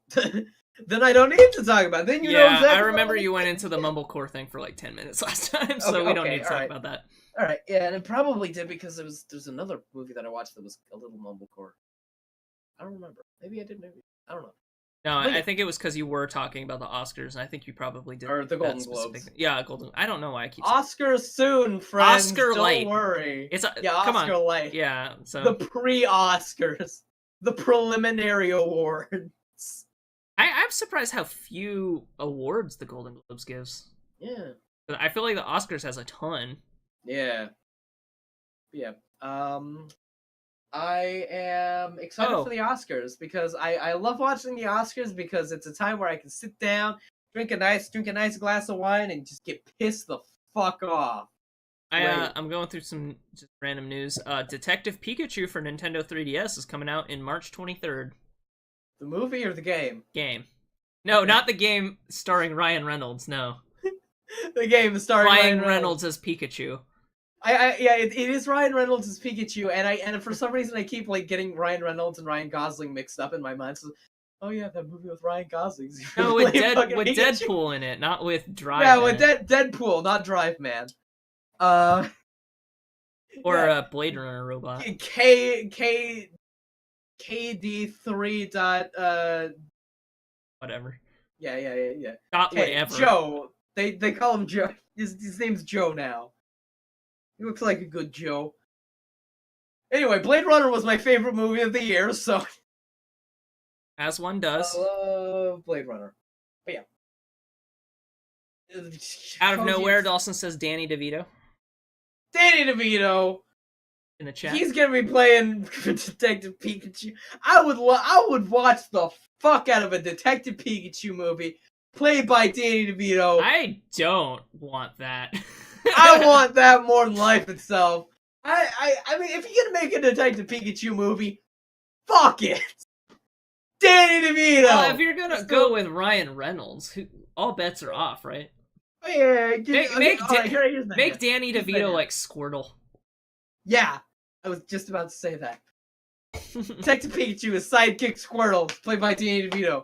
B: Then I don't need to talk about it. Then you know
A: Yeah,
B: exactly
A: I
B: what
A: remember
B: I'm
A: you went
B: gonna
A: into the
B: say.
A: mumblecore thing for like 10 minutes last time, so we don't need to talk about that.
B: All right, yeah, and it probably did because there's another movie that I watched that was a little mumblecore. I don't remember. Maybe I did. Maybe I don't know.
A: No,
B: But
A: I
B: yeah.
A: think it was because you were talking about the Oscars, and I think you probably did.
B: Or the
A: that
B: Golden
A: specific-
B: Globes.
A: Yeah, Golden. I don't know why I keep.
B: Oscar soon, friends.
A: Oscar
B: don't
A: light.
B: worry.
A: It's
B: yeah,
A: come
B: Oscar
A: on.
B: light.
A: Yeah, so
B: The pre-Oscars, the preliminary awards.
A: I'm surprised how few awards the Golden Globes gives.
B: Yeah.
A: I feel like the Oscars has a ton.
B: Yeah. Yeah. I am excited for the Oscars because I love watching the Oscars because it's a time where I can sit down, drink a nice glass of wine, and just get pissed the fuck off.
A: I'm going through some just random news. Detective Pikachu for Nintendo 3DS is coming out in March 23rd.
B: The movie or the game?
A: Game. No, not the game starring Ryan Reynolds, no.
B: The game starring
A: Ryan Reynolds as Pikachu.
B: It is Ryan Reynolds as Pikachu, and for some reason I keep like getting Ryan Reynolds and Ryan Gosling mixed up in my mind. So, oh yeah, that movie with Ryan Gosling.
A: No, with Deadpool in it, not with Drive.
B: Yeah, with Deadpool, not Drive Man.
A: Or a Blade Runner robot.
B: KD3 dot
A: whatever.
B: Yeah.
A: Not whatever.
B: Joe. They call him Joe. His name's Joe now. He looks like a good Joe. Anyway, Blade Runner was my favorite movie of the year, so
A: as one does.
B: I love Blade Runner. But yeah.
A: Out of nowhere, Dalsson says Danny DeVito.
B: Danny DeVito
A: in the chat.
B: He's gonna be playing Detective Pikachu. I would watch the fuck out of a Detective Pikachu movie played by Danny DeVito.
A: I don't want that.
B: I want that more than life itself. I mean, if you're gonna make a Detective Pikachu movie, fuck it, Danny DeVito.
A: Well, if you're gonna go with Ryan Reynolds, all bets are off, right?
B: Oh, yeah,
A: make Danny DeVito like Squirtle.
B: Yeah, I was just about to say that. Detective Pikachu is sidekick Squirtle, played by Danny DeVito.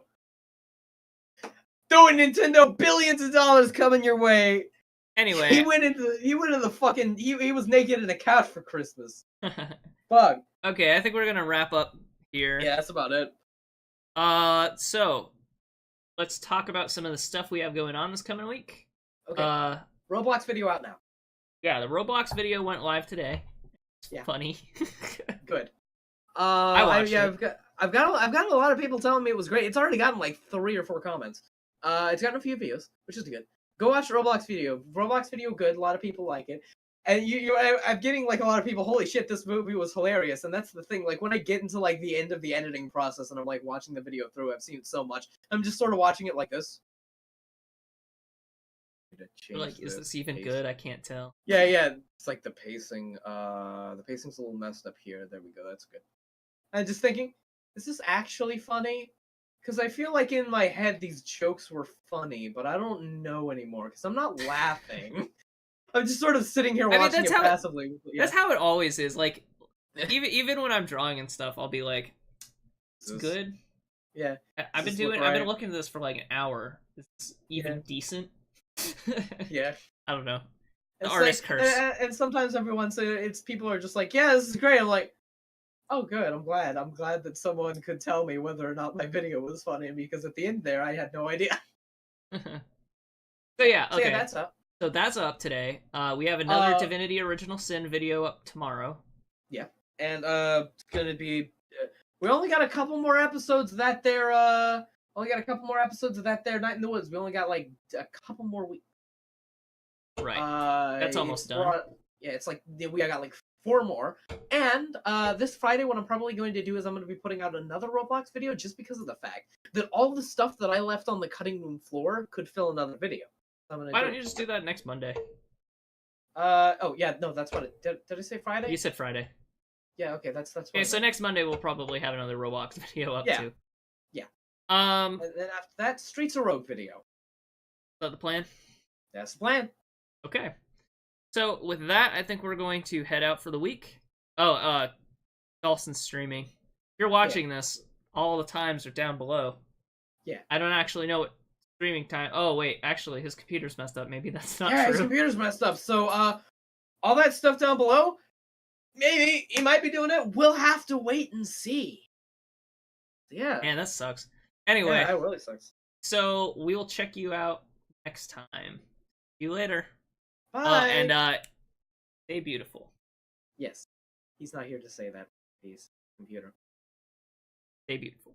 B: Throwing Nintendo billions of dollars coming your way.
A: Anyway,
B: he went into the fucking he was naked in a couch for Christmas. Fuck.
A: Okay, I think we're gonna wrap up here.
B: Yeah, that's about it.
A: So let's talk about some of the stuff we have going on this coming week.
B: Okay. Roblox video out now.
A: Yeah, the Roblox video went live today. It's funny.
B: Good.
A: I watched it.
B: I've got a lot of people telling me it was great. It's already gotten like 3 or 4 comments. It's gotten a few views, which is good. Go watch Roblox video. Roblox video good. A lot of people like it. And I'm getting like a lot of people. Holy shit, this movie was hilarious. And that's the thing. Like when I get into like the end of the editing process and I'm like watching the video through, I've seen it so much. I'm just sort of watching it like this.
A: Like, is this even good? I can't tell.
B: Yeah. It's like the pacing. The pacing's a little messed up here. There we go. That's good. I'm just thinking, is this actually funny? Because I feel like in my head these jokes were funny, but I don't know anymore because I'm not laughing. I'm just sort of sitting here watching it passively.
A: That's how it always is. Like, even when I'm drawing and stuff, I'll be like, "It's good."
B: Yeah.
A: I've been looking at this for like an hour. Is this even decent?
B: Yeah.
A: I don't know.
B: The
A: artist curse.
B: And sometimes everyone says people are just like, "Yeah, this is great." I'm like, oh, good. I'm glad that someone could tell me whether or not my video was funny, because at the end there, I had no idea.
A: So yeah, okay.
B: So yeah, that's up.
A: So that's up today. We have another Divinity Original Sin video up tomorrow.
B: Yeah, and it's gonna be. We only got a couple more episodes of that there. Night in the Woods. We only got like a couple more weeks.
A: Right. That's almost done.
B: Yeah, it's like we got like 4 more. And this Friday, what I'm probably going to do is I'm going to be putting out another Roblox video just because of the fact that all the stuff that I left on the cutting room floor could fill another video.
A: Why don't you just do that next Monday?
B: Oh, yeah, no, that's what it... Did I say Friday?
A: You said Friday.
B: Yeah, okay, that's what
A: okay, so next Monday we'll probably have another Roblox video up too.
B: Yeah.
A: And
B: then after that, Streets of Rogue video.
A: Is that the plan?
B: That's the plan.
A: Okay. So with that, I think we're going to head out for the week. Oh, Dalsson's streaming. If you're watching this, all the times are down below.
B: Yeah.
A: I don't actually know what streaming time... Oh, wait, actually, his computer's messed up. Maybe that's not true.
B: Yeah, his computer's messed up. So, all that stuff down below, maybe he might be doing it. We'll have to wait and see. Yeah.
A: Man, that sucks. Anyway.
B: Yeah, that really sucks.
A: So, we'll check you out next time. See you later.
B: Bye.
A: And stay beautiful.
B: Yes. He's not here to say that. He's computer.
A: Stay beautiful.